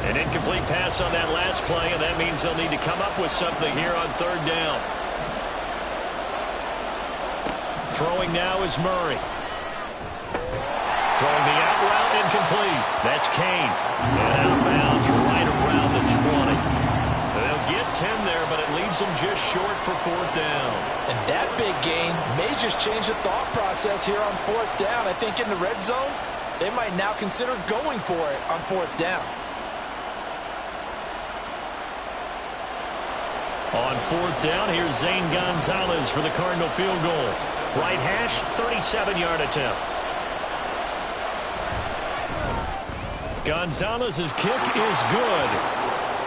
A: An incomplete pass on that last play, and that means they'll need to come up with something here on 3rd down. Throwing now is Murray. Throwing the out route, incomplete. That's Kane. And out of bounds right around the 20. They'll get 10 there, but it leaves them just short for 4th down.
E: And that big gain may just change the thought process here on 4th down. I think in the red zone, they might now consider going for it on 4th down.
A: On 4th down, here's Zane Gonzalez for the Cardinal field goal. Right hash, 37-yard attempt. Gonzalez's kick is good.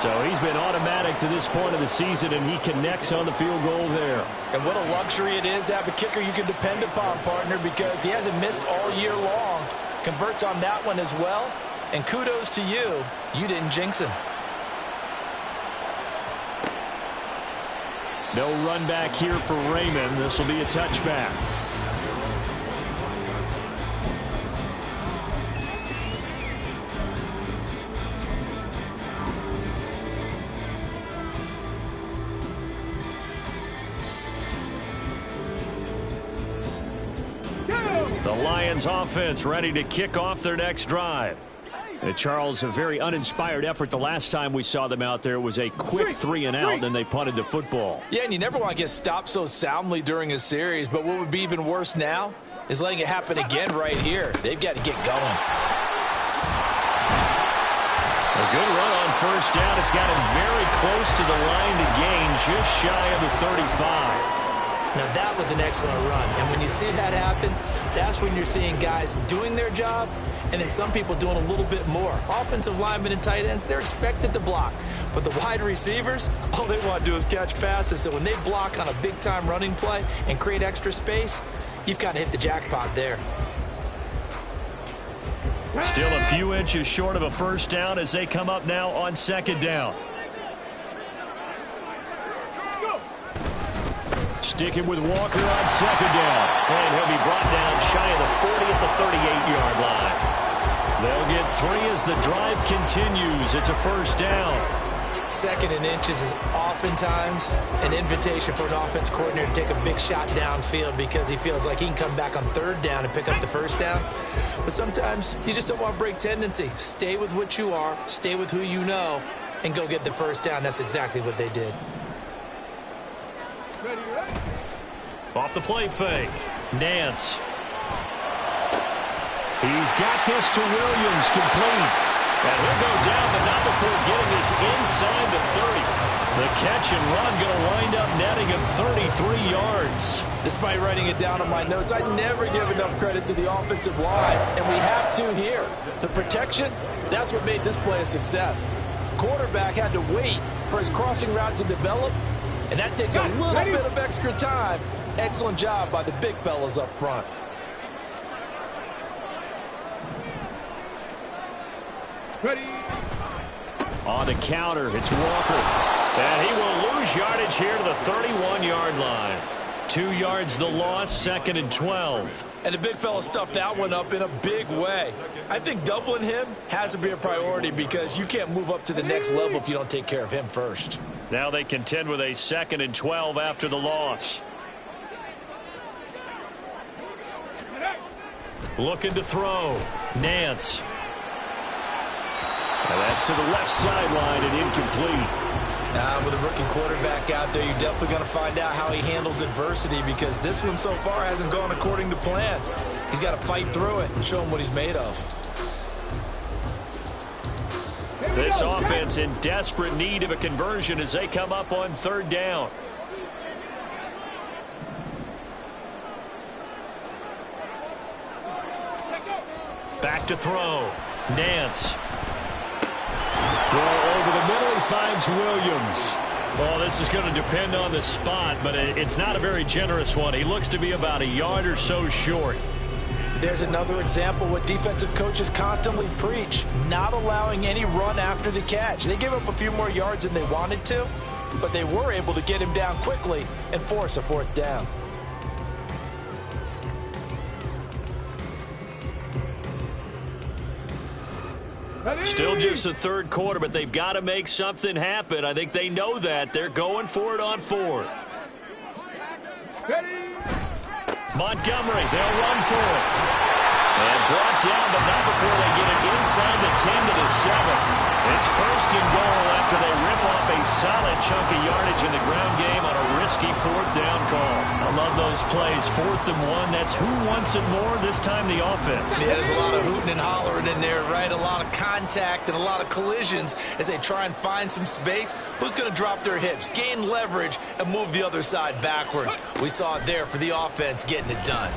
A: So he's been automatic to this point of the season, and he connects on the field goal there.
E: And what a luxury it is to have a kicker you can depend upon, partner, because he hasn't missed all year long. Converts on that one as well. And kudos to you. You didn't jinx him.
A: No run back here for Raymond. This will be a touchback. The Lions offense ready to kick off their next drive. Charles, a very uninspired effort the last time we saw them out there. It was a quick 3 and out, and then they punted the football.
E: Yeah, and you never want to get stopped so soundly during a series, but what would be even worse now is letting it happen again right here. They've got to get going.
A: A good run on 1st down. It's got him very close to the line to gain, just shy of the 35.
C: Now that was an excellent run, and when you see that happen, that's when you're seeing guys doing their job, and then some people doing a little bit more. Offensive linemen and tight ends, they're expected to block. But the wide receivers, all they want to do is catch passes. So when they block on a big-time running play and create extra space, you've got to hit the jackpot there.
A: Still a few inches short of a first down as they come up now on second down. Sticking with Walker on second down. And he'll be brought down shy of the 40 at the 38-yard line. They'll get 3 as the drive continues. It's a first down.
C: Second and inches is oftentimes an invitation for an offense coordinator to take a big shot downfield because he feels like he can come back on third down and pick up the first down. But sometimes you just don't want to break tendency. Stay with what you are, stay with who you know, and go get the first down. That's exactly what they did.
A: Off the play fake. Nance. He's got this to Williams, complete. And he'll go down, but not before getting this inside the 30. The catch and run going to wind up netting him 33 yards.
E: Despite writing it down on my notes, I never give enough credit to the offensive line, and we have to here. The protection, that's what made this play a success. Quarterback had to wait for his crossing route to develop, and that takes a little bit of extra time. Excellent job by the big fellas up front.
B: Ready.
A: On the counter, it's Walker. And he will lose yardage here to the 31-yard line. 2 yards the loss, second and 12.
C: And the big fella stuffed that one up in a big way. I think doubling him has to be a priority because you can't move up to the next level if you don't take care of him first.
A: Now they contend with a second and 12 after the loss. Looking to throw. Nance. And that's to the left sideline and incomplete.
C: With a rookie quarterback out there, you're definitely going to find out how he handles adversity because this one so far hasn't gone according to plan. He's got to fight through it and show him what he's made of.
A: This offense in desperate need of a conversion as they come up on third down. Back to throw. Nance. Throw over the middle. He finds Williams. Well, this is going to depend on the spot, but it's not a very generous one. He looks to be about a yard or so short.
E: There's another example what defensive coaches constantly preach, not allowing any run after the catch. They gave up a few more yards than they wanted to, but they were able to get him down quickly and force a fourth down.
A: Still just the third quarter, but they've got to make something happen. I think they know that. They're going for it on fourth. Montgomery, they'll run for it. And brought down, but not before they get it inside the 10 to the 7. It's first and goal after they rip off a solid chunk of yardage in the ground game on a risky fourth down call. I love those plays. 4th and 1. That's who wants it more, this time the offense.
C: Yeah, there's a lot of hooting and hollering in there, right? A lot of contact and a lot of collisions as they try and find some space. Who's going to drop their hips, gain leverage, and move the other side backwards? We saw it there for the offense getting it done.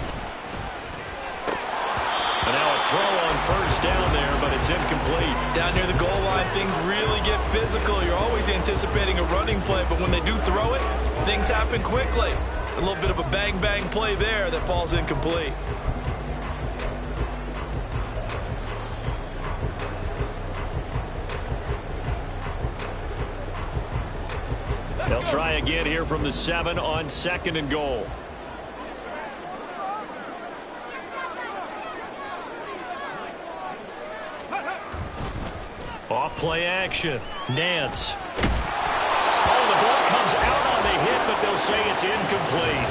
A: And now a throw on first down there, but it's incomplete.
C: Down near the goal line, things really get physical. You're always anticipating a running play, but when they do throw it, things happen quickly. A little bit of a bang-bang play there that falls incomplete.
A: They'll try again here from the 7 on second and goal. Off play action. Nance. Oh, the ball comes out on the hit, but they'll say it's incomplete.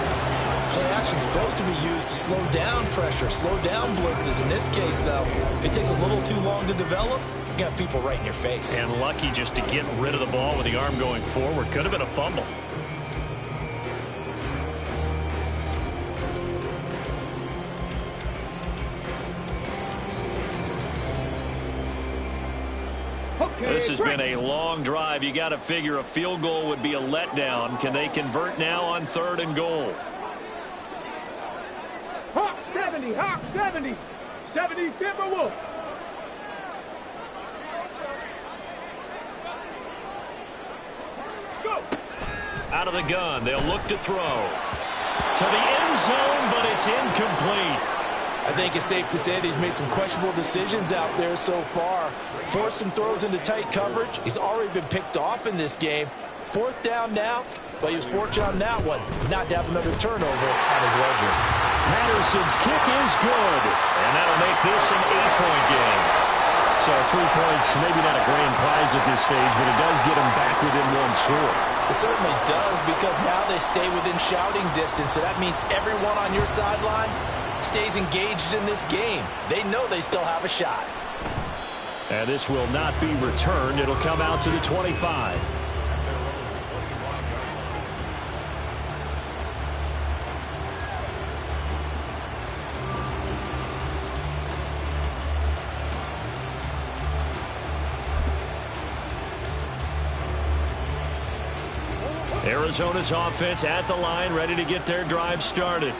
C: Play action's supposed to be used to slow down pressure, slow down blitzes. In this case, though, if it takes a little too long to develop, you got people right in your face.
A: And lucky just to get rid of the ball with the arm going forward. Could have been a fumble. This has been a long drive. You got to figure a field goal would be a letdown. Can they convert now on third and goal?
B: Hawk 70, Hawk 70. 70 Timberwolves. Go.
A: Out of the gun. They'll look to throw. To the end zone, but it's incomplete.
E: I think it's safe to say that he's made some questionable decisions out there so far. Forced some throws into tight coverage. He's already been picked off in this game. 4th down now, but he was fortunate on that one, not to have another turnover on his ledger.
A: Patterson's kick is good, and that'll make this an 8-point game. So 3 points, maybe not a grand prize at this stage, but it does get them back within 1 score.
C: It certainly does, because now they stay within shouting distance, so that means everyone on your sideline stays engaged in this game. They know they still have a shot.
A: And this will not be returned. It'll come out to the 25. Arizona's offense at the line, ready to get their drive started.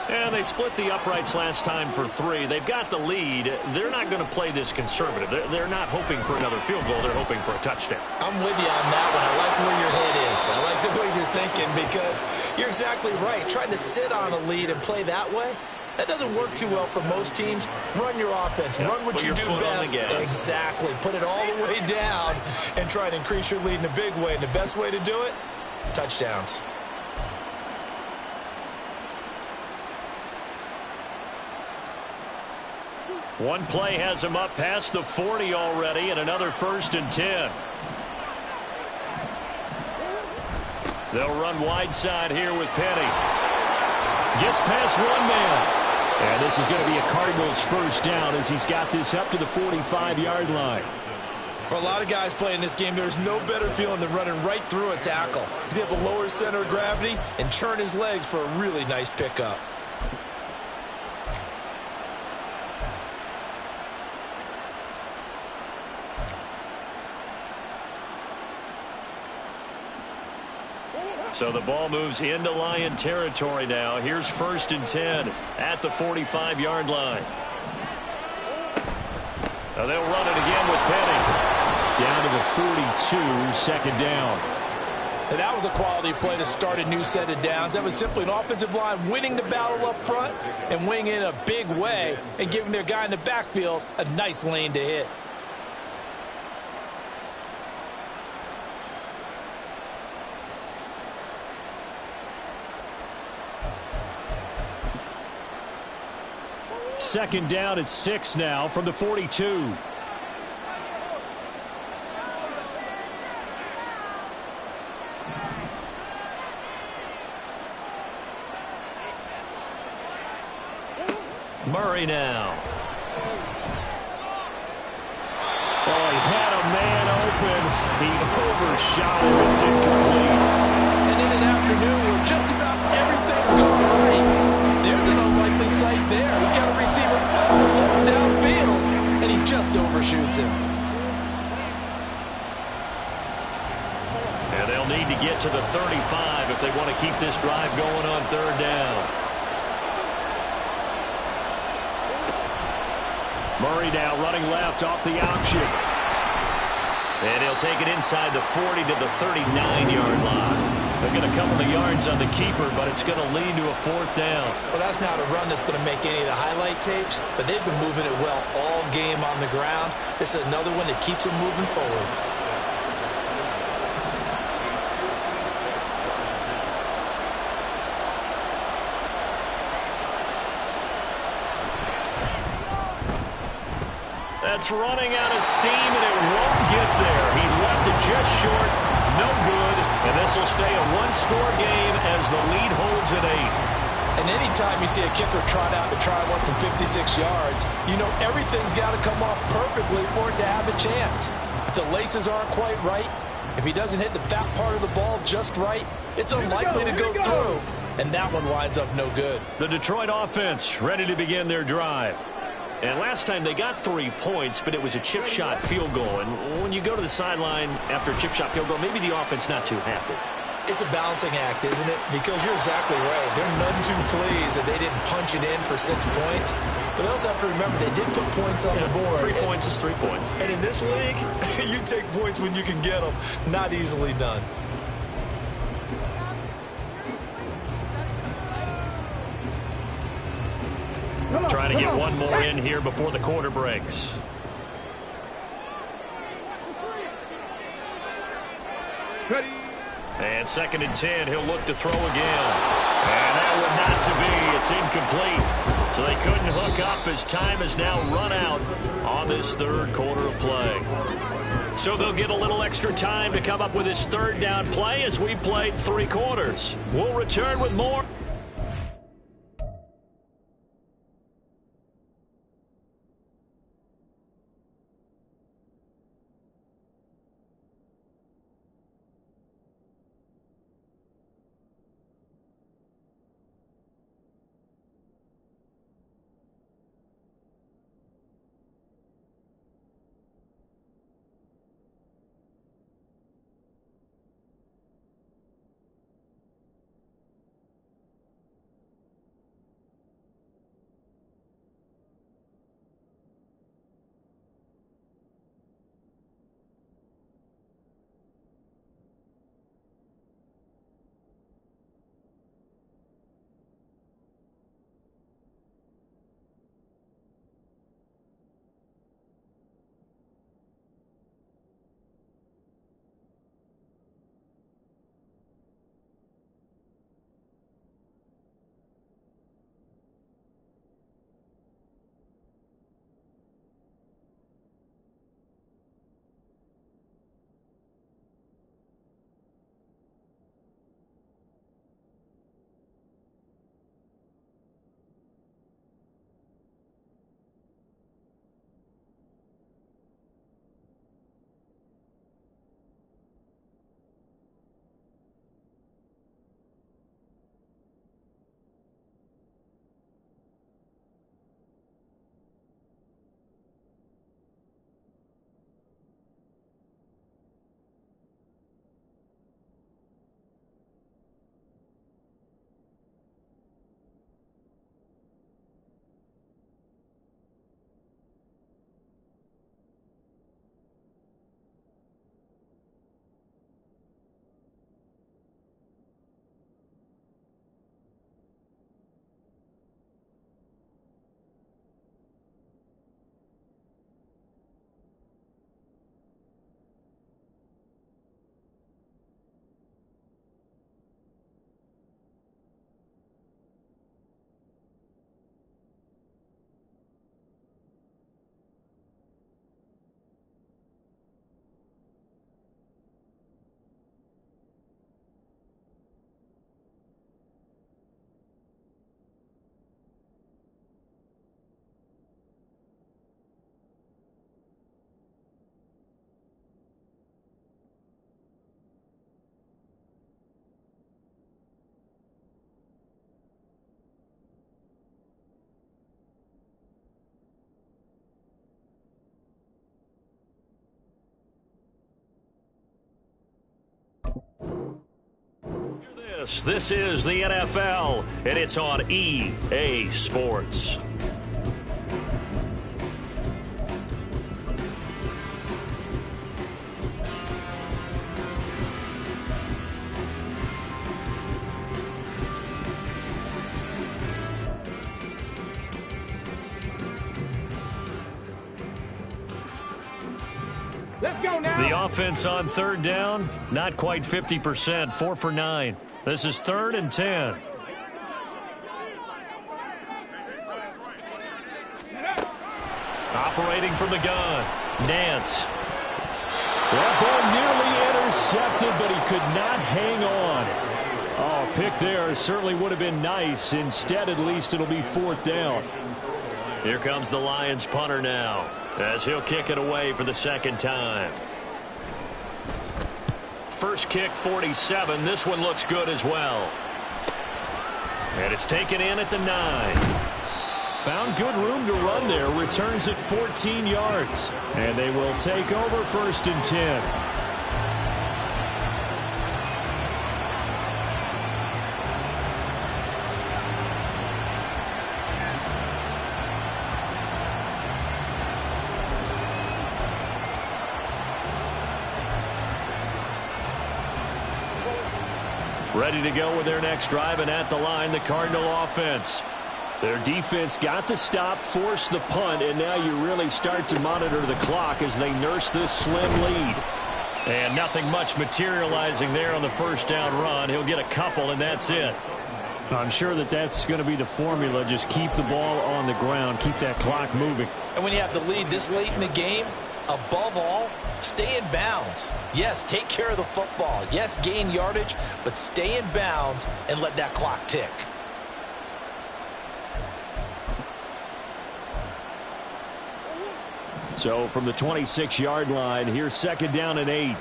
A: And they split the uprights last time for 3. They've got the lead. They're not going to play this conservative. They're not hoping for another field goal. They're hoping for a touchdown.
C: I'm with you on that one. I like where your head is. I like the way you're thinking, because you're exactly right. Trying to sit on a lead and play that way, that doesn't work too well for most teams. Run your offense. Run what you do best. Exactly. Put it all the way down and try to increase your lead in a big way. And the best way to do it, touchdowns.
A: One play has him up past the 40 already, and another 1st and 10. They'll run wide side here with Penny. Gets past 1 man. And this is going to be a Cardinals 1st down as he's got this up to the 45-yard line.
C: For a lot of guys playing this game, there's no better feeling than running right through a tackle. He's able to lower his center of gravity and churn his legs for a really nice pickup.
A: So the ball moves into Lion territory now. Here's 1st and 10 at the 45-yard line. Now they'll run it again with Penny. Down to the 42, 2nd down.
E: And that was a quality play to start a new set of downs. That was simply an offensive line winning the battle up front and winning in a big way and giving their guy in the backfield a nice lane to hit.
A: Second down at 6 now from the 42. Murray now. Oh, he had a man open. He overshot him. It's incomplete.
E: And in an afternoon where just about everything's going right, there's an unlikely sight there. He's got a receiver all downfield, and he just overshoots him.
A: And they'll need to get to the 35 if they want to keep this drive going on 3rd down. Murray now running left off the option. And he'll take it inside the 40 to the 39-yard line. They'll get a couple of yards on the keeper, but it's going to lead to a 4th down.
C: Well, that's not a run that's going to make any of the highlight tapes, but they've been moving it well all game on the ground. This is another one that keeps them moving forward.
A: That's running out of steam, and it won't get there. He left it just short. No good. And this will stay a 1-score game as the lead holds at 8.
E: And anytime you see a kicker trot out to try one from 56 yards, you know everything's got to come off perfectly for it to have a chance. If the laces aren't quite right, if he doesn't hit the fat part of the ball just right, it's unlikely to go through. And that one winds up no good.
A: The Detroit offense ready to begin their drive. And last time they got 3 points, but it was a chip shot field goal. And when you go to the sideline after a chip shot field goal, maybe the offense not too happy.
C: It's a balancing act, isn't it? Because you're exactly right. They're none too pleased that they didn't punch it in for 6 points. But they also have to remember they did put points on the board.
A: 3 points is 3 points.
C: And in this league, you take points when you can get them. Not easily done.
A: Trying to get one more in here before the quarter breaks. And 2nd and 10, he'll look to throw again. And that one not to be. It's incomplete. So they couldn't hook up as time has now run out on this 3rd quarter of play. So they'll get a little extra time to come up with his 3rd down play as we've played 3 quarters. We'll return with more. This is the NFL, and it's on EA Sports.
B: Let's go now.
A: The offense on 3rd down, not quite 50%, 4 for 9. This is 3rd and 10. Operating from the gun, Nance.
F: That ball nearly intercepted, but he could not hang on. Oh, pick there certainly would have been nice. Instead, at least it'll be 4th down.
A: Here comes the Lions punter now, as he'll kick it away for the 2nd time. First kick, 47. This one looks good as well. And it's taken in at the 9.
F: Found good room to run there. Returns at 14 yards. And they will take over 1st and 10.
A: Ready to go with their next drive, and at the line, the Cardinal offense.
F: Their defense got the stop, forced the punt, and now you really start to monitor the clock as they nurse this slim lead.
A: And nothing much materializing there on the first down run. He'll get a couple, and that's it.
F: I'm sure that's going to be the formula. Just keep the ball on the ground, keep that clock moving.
C: And when you have the lead this late in the game, above all, stay in bounds. Yes, take care of the football. Yes, gain yardage, but stay in bounds and let that clock tick.
F: So from the 26-yard line, here's 2nd down and 8.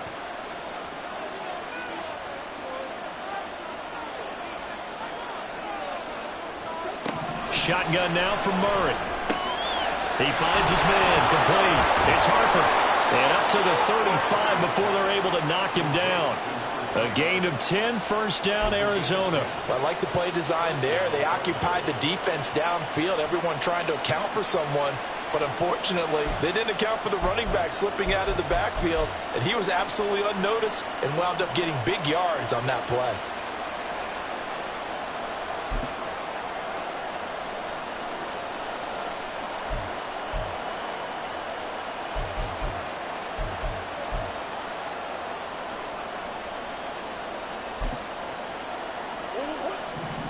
A: Shotgun now from Murray. He finds his man, complete. It's Harper. And up to the 35 before they're able to knock him down. A gain of 10, first down, Arizona.
C: Well, I like the play design there. They occupied the defense downfield, everyone trying to account for someone. But unfortunately, they didn't account for the running back slipping out of the backfield. And he was absolutely unnoticed and wound up getting big yards on that play.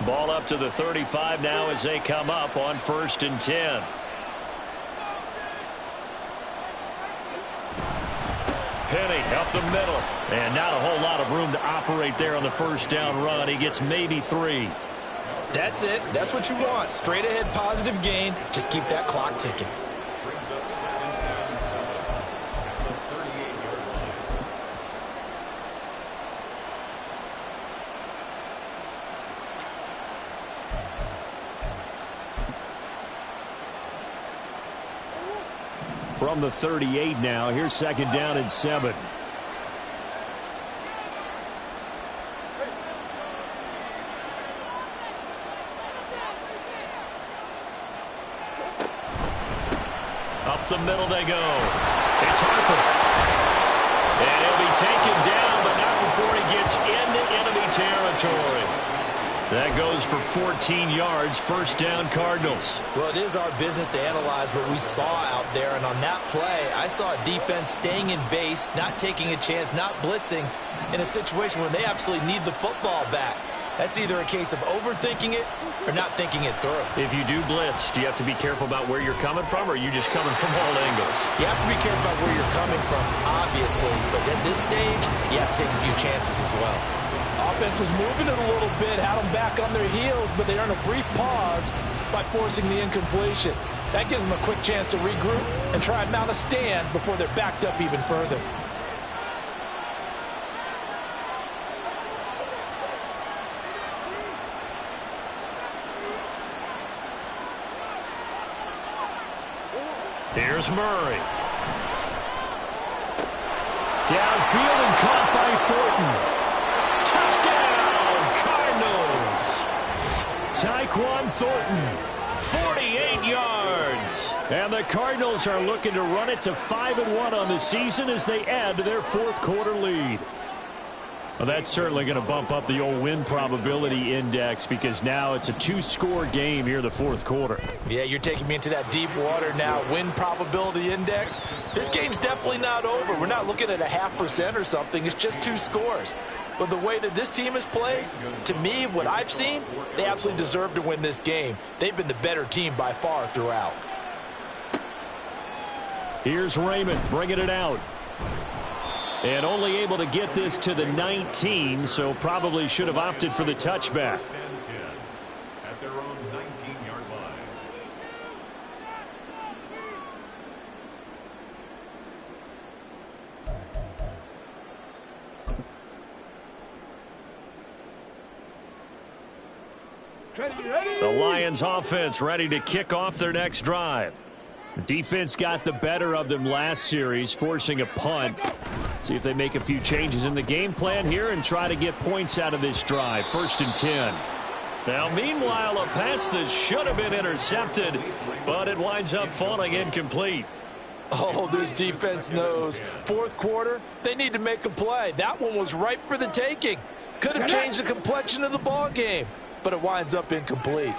A: Ball up to the 35 now as they come up on 1st and 10. Penny up the middle. And not a whole lot of room to operate there on the first down run. He gets maybe 3.
C: That's it. That's what you want. Straight ahead positive gain. Just keep that clock ticking.
D: Brings up 2nd down and 7 at the 38-yard line.
F: From the 38 now, here's 2nd down and 7.
A: Up the middle they go. It's Harper. And he'll be taken down, but not before he gets into enemy territory. That goes for 14 yards, first down Cardinals.
C: Well, it is our business to analyze what we saw out there, and on that play, I saw a defense staying in base, not taking a chance, not blitzing, in a situation where they absolutely need the football back. That's either a case of overthinking it or not thinking it through.
A: If you do blitz, do you have to be careful about where you're coming from, or are you just coming from all angles?
C: You have to be careful about where you're coming from, obviously, but at this stage, you have to take a few chances as well.
E: Offense was moving it a little bit, had them back on their heels, but they earned a brief pause by forcing the incompletion. That gives them a quick chance to regroup and try and mount a stand before they're backed up even further.
A: Here's Murray.
F: Downfield and caught by Thornton. Tyquan Thornton, 48 yards. And the Cardinals are looking to run it to 5-1 on the season as they add to their 4th quarter lead. Well, that's certainly going to bump up the old win probability index because now it's a 2-score game here in the 4th quarter.
C: Yeah, you're taking me into that deep water now. Win probability index. This game's definitely not over. We're not looking at a 0.5% or something. It's just 2 scores. But the way that this team has played, to me, what I've seen, they absolutely deserve to win this game. They've been the better team by far throughout.
F: Here's Raymond bringing it out. And only able to get this to the 19, so probably should have opted for the touchback.
D: At their own 19-yard line.
A: The Lions offense ready to kick off their next drive.
F: The defense got the better of them last series, forcing a punt. See if they make a few changes in the game plan here and try to get points out of this drive. 1st and 10.
A: Now, meanwhile, a pass that should have been intercepted, but it winds up falling incomplete.
E: Oh, this defense knows. 4th quarter, they need to make a play. That one was ripe for the taking. Could have changed the complexion of the ball game, but it winds up incomplete.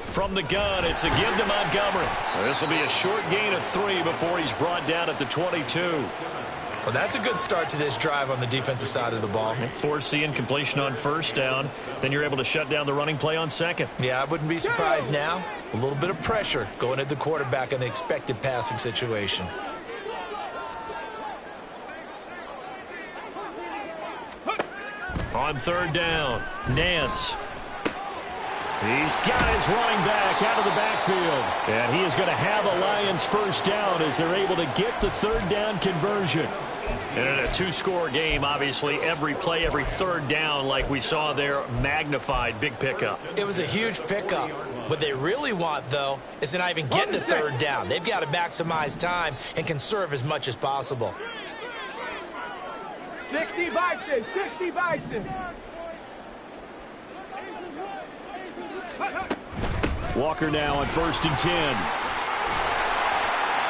A: From the gun, it's a give to Montgomery. This will be a short gain of 3 before he's brought down at the 22.
C: Well, that's a good start to this drive on the defensive side of the ball.
A: Force the incompletion on first down. Then you're able to shut down the running play on second.
C: Yeah, I wouldn't be surprised now. A little bit of pressure going at the quarterback in an expected passing situation.
A: On third down, Nance. He's got his running back out of the backfield. And he is going to have a Lions first down as they're able to get the third down conversion. And in a two-score game, obviously, every play, every third down, like we saw there, magnified, big pickup.
C: It was a huge pickup. What they really want, though, is to not even get to third down. They've got to maximize time and conserve as much as possible.
B: 60 Bison, 60 Bison.
A: Walker now on 1st and 10.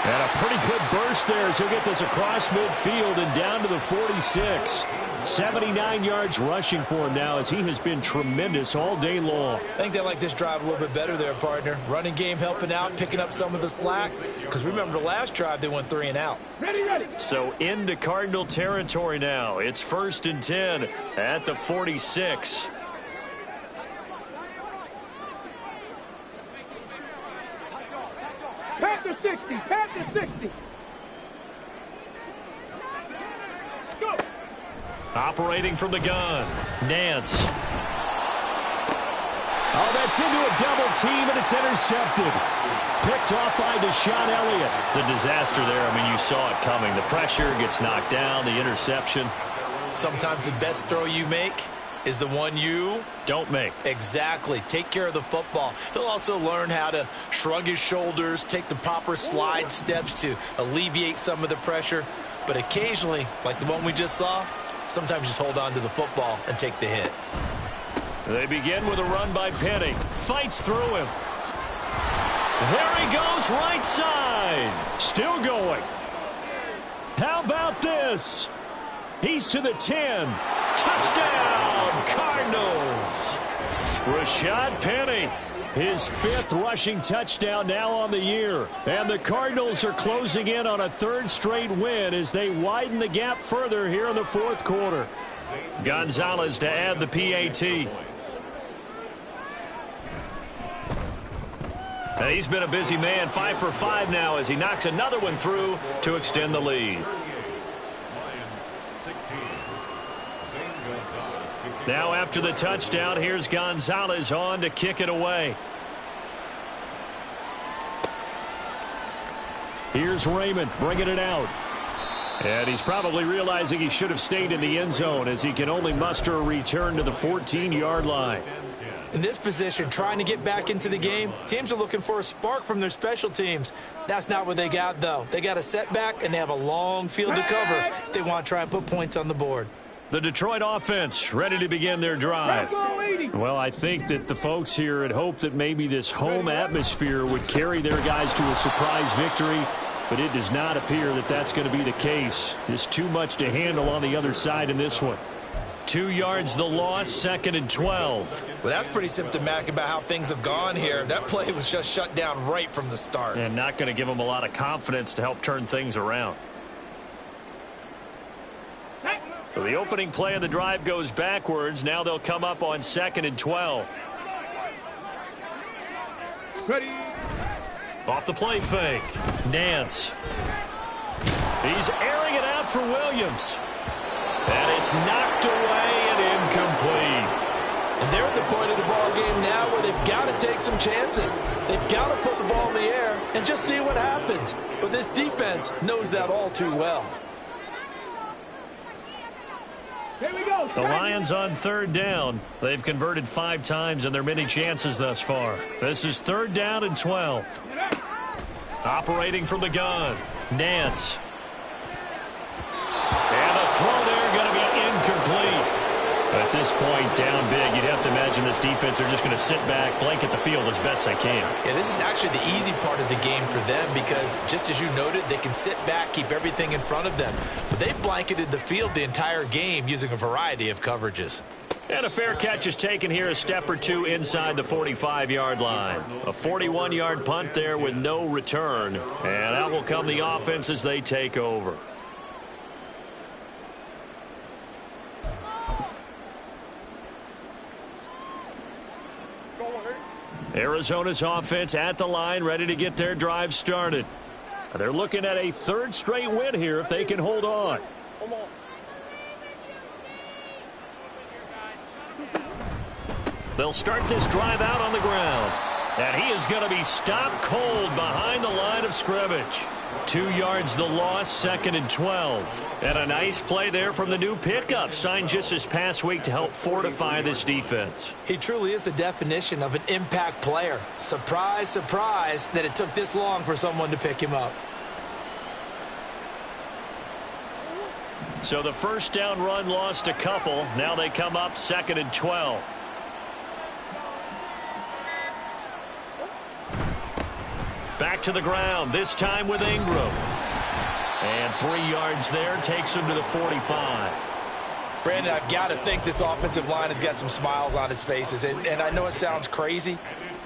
A: And a pretty good burst there as he'll get this across midfield and down to the 46. 79 yards rushing for him now as he has been tremendous all day long.
C: I think they like this drive a little bit better there, partner. Running game helping out, picking up some of the slack. Because remember the last drive, they went 3 and out.
B: Ready, ready.
A: So into Cardinal territory now. It's 1st and 10 at the 46.
B: Panther 60, Panther 60. Go.
A: Operating from the gun, Nance. Oh, that's into a double team, and it's intercepted. Picked off by Deshaun Elliott. The disaster there, I mean, you saw it coming. The pressure gets knocked down, the interception.
C: Sometimes the best throw you make is the one you
A: don't make.
C: Exactly. Take care of the football. He'll also learn how to shrug his shoulders, take the proper slide steps to alleviate some of the pressure. But occasionally, like the one we just saw, sometimes just hold on to the football and take the hit.
A: They begin with a run by Penny. Fights through him. There he goes, right side. Still going. How about this? He's to the 10. Touchdown, Cardinals. Rashad Penny, his 5th rushing touchdown now on the year. And the Cardinals are closing in on a 3rd straight win as they widen the gap further here in the 4th quarter. Gonzalez to add the PAT. And he's been a busy man, 5 for 5 now as he knocks another one through to extend the lead. Now after the touchdown, here's Gonzalez on to kick it away. Here's Raymond bringing it out. And he's probably realizing he should have stayed in the end zone as he can only muster a return to the 14-yard line.
C: In this position, trying to get back into the game, teams are looking for a spark from their special teams. That's not what they got, though. They got a setback, and they have a long field to cover if they want to try and put points on the board.
A: The Detroit offense ready to begin their drive. Well, I think that the folks here had hoped that maybe this home atmosphere would carry their guys to a surprise victory, but it does not appear that that's going to be the case. There's too much to handle on the other side in this one. 2 yards the loss, 2nd and 12.
C: Well, that's pretty symptomatic about how things have gone here. That play was just shut down right from the start.
A: And not going to give them a lot of confidence to help turn things around. So the opening play of the drive goes backwards. Now they'll come up on 2nd and 12.
B: Ready.
A: Off the play fake. Nance. He's airing it out for Williams. And it's knocked away and incomplete.
E: And they're at the point of the ball game now where they've got to take some chances. They've got to put the ball in the air and just see what happens. But this defense knows that all too well.
B: Here we go.
A: The Lions on 3rd down. They've converted 5 times in their many chances thus far. This is 3rd down and 12. Operating from the gun. Nance. And the throw there going to be incomplete. At this point, down big, you'd have to imagine this defense are just going to sit back, blanket the field as best they can.
C: Yeah, this is actually the easy part of the game for them because, just as you noted, they can sit back, keep everything in front of them. But they've blanketed the field the entire game using a variety of coverages.
A: And a fair catch is taken here a step or two inside the 45-yard line. A 41-yard punt there with no return. And out will come the offense as they take over. Arizona's offense at the line, ready to get their drive started. They're looking at a third straight win here if they can hold on. They'll start this drive out on the ground. And he is going to be stopped cold behind the line of scrimmage. 2 yards the loss, 2nd and 12. And a nice play there from the new pickup, signed just this past week to help fortify this defense.
C: He truly is the definition of an impact player. Surprise, surprise that it took this long for someone to pick him up.
A: So the first down run lost a couple. Now they come up 2nd and 12. Back to the ground, this time with Ingram. And 3 yards there, takes him to the 45.
E: Brandon, I've got to think this offensive line has got some smiles on its faces. And I know it sounds crazy,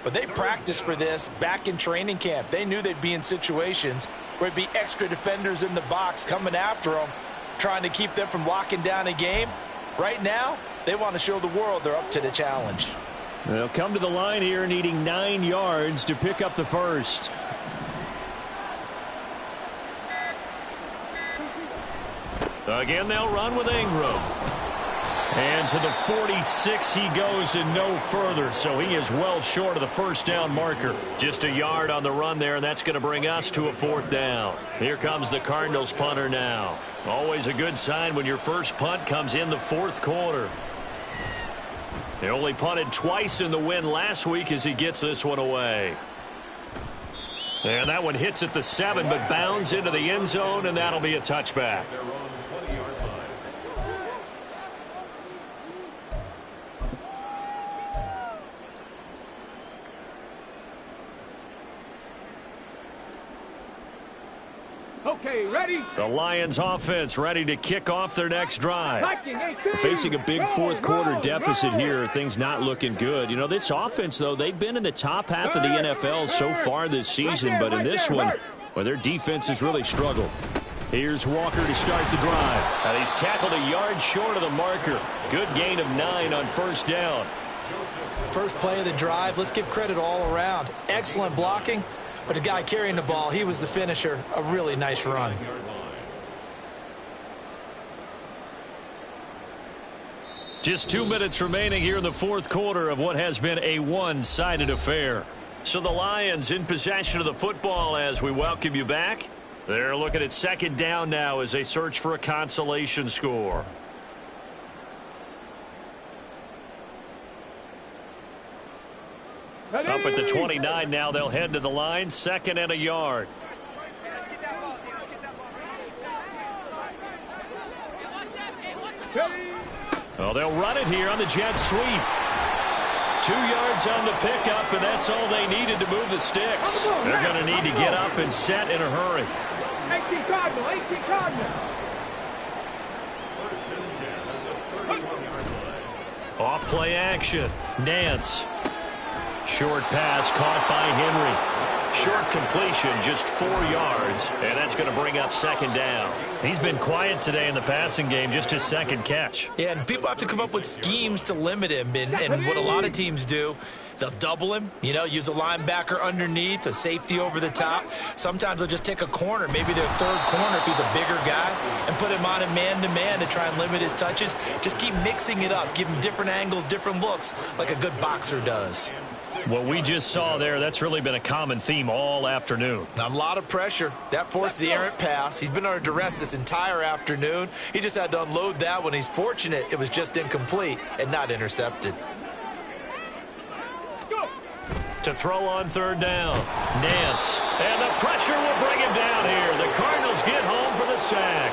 E: but they practiced for this back in training camp. They knew they'd be in situations where it'd be extra defenders in the box coming after them, trying to keep them from locking down a game. Right now, they want to show the world they're up to the challenge.
A: They'll come to the line here needing 9 yards to pick up the first. Again, they'll run with Ingram. And to the 46 he goes and no further, so he is well short of the first down marker. Just a yard on the run there, and that's going to bring us to a 4th down. Here comes the Cardinals punter now. Always a good sign when your first punt comes in the 4th quarter. He only punted twice in the win last week as he gets this one away. And that one hits at the 7, but bounds into the end zone, and that'll be a touchback.
B: Okay, ready?
A: The Lions offense ready to kick off their next drive. Facing a big 4th quarter deficit here, things not looking good. You know, this offense, though, they've been in the top half of the NFL so far this season, but in this one, well, their defense has really struggled. Here's Walker to start the drive. And he's tackled a yard short of the marker. Good gain of 9 on first down.
C: First play of the drive, let's give credit all around. Excellent blocking. But the guy carrying the ball, he was the finisher. A really nice run.
A: Just 2 minutes remaining here in the 4th quarter of what has been a one-sided affair. So the Lions in possession of the football as we welcome you back. They're looking at 2nd down now as they search for a consolation score. Up at the 29 now. They'll head to the line. 2nd and a yard. Well, they'll run it here on the jet sweep. 2 yards on the pickup, and that's all they needed to move the sticks. They're going to need to get up and set in a hurry.
B: 18 Cardinal, 18 Cardinal.
A: Off play action. Nance. Short pass caught by Henry. Short completion, just 4 yards, and that's going to bring up 2nd down. He's been quiet today in the passing game, just his 2nd catch.
C: Yeah, and people have to come up with schemes to limit him, and what a lot of teams do, they'll double him, you know, use a linebacker underneath, a safety over the top. Sometimes they'll just take a corner, maybe their 3rd corner if he's a bigger guy, and put him on a man-to-man to try and limit his touches. Just keep mixing it up, give him different angles, different looks, like a good boxer does.
A: What we just saw there, that's really been a common theme all afternoon.
C: A lot of pressure. That forced the errant pass. He's been under duress this entire afternoon. He just had to unload that one. He's fortunate it was just incomplete and not intercepted.
A: To throw on 3rd down. Nance. And the pressure will bring him down here. The Cardinals get home for the sack.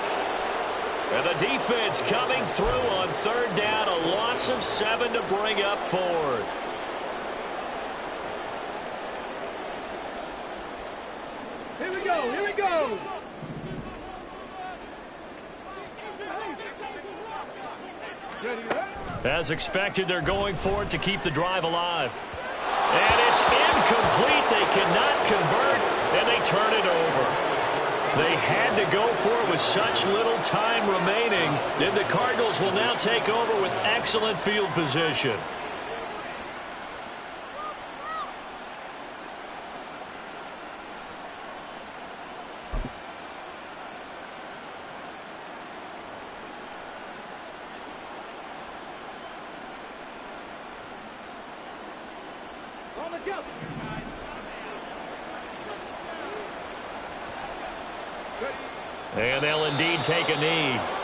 A: And the defense coming through on 3rd down. A loss of 7 to bring up 4th.
B: Here we go, here we go.
A: As expected, they're going for it to keep the drive alive. And it's incomplete. They cannot convert, and they turn it over. They had to go for it with such little time remaining. Then the Cardinals will now take over with excellent field position. And they'll indeed take a knee.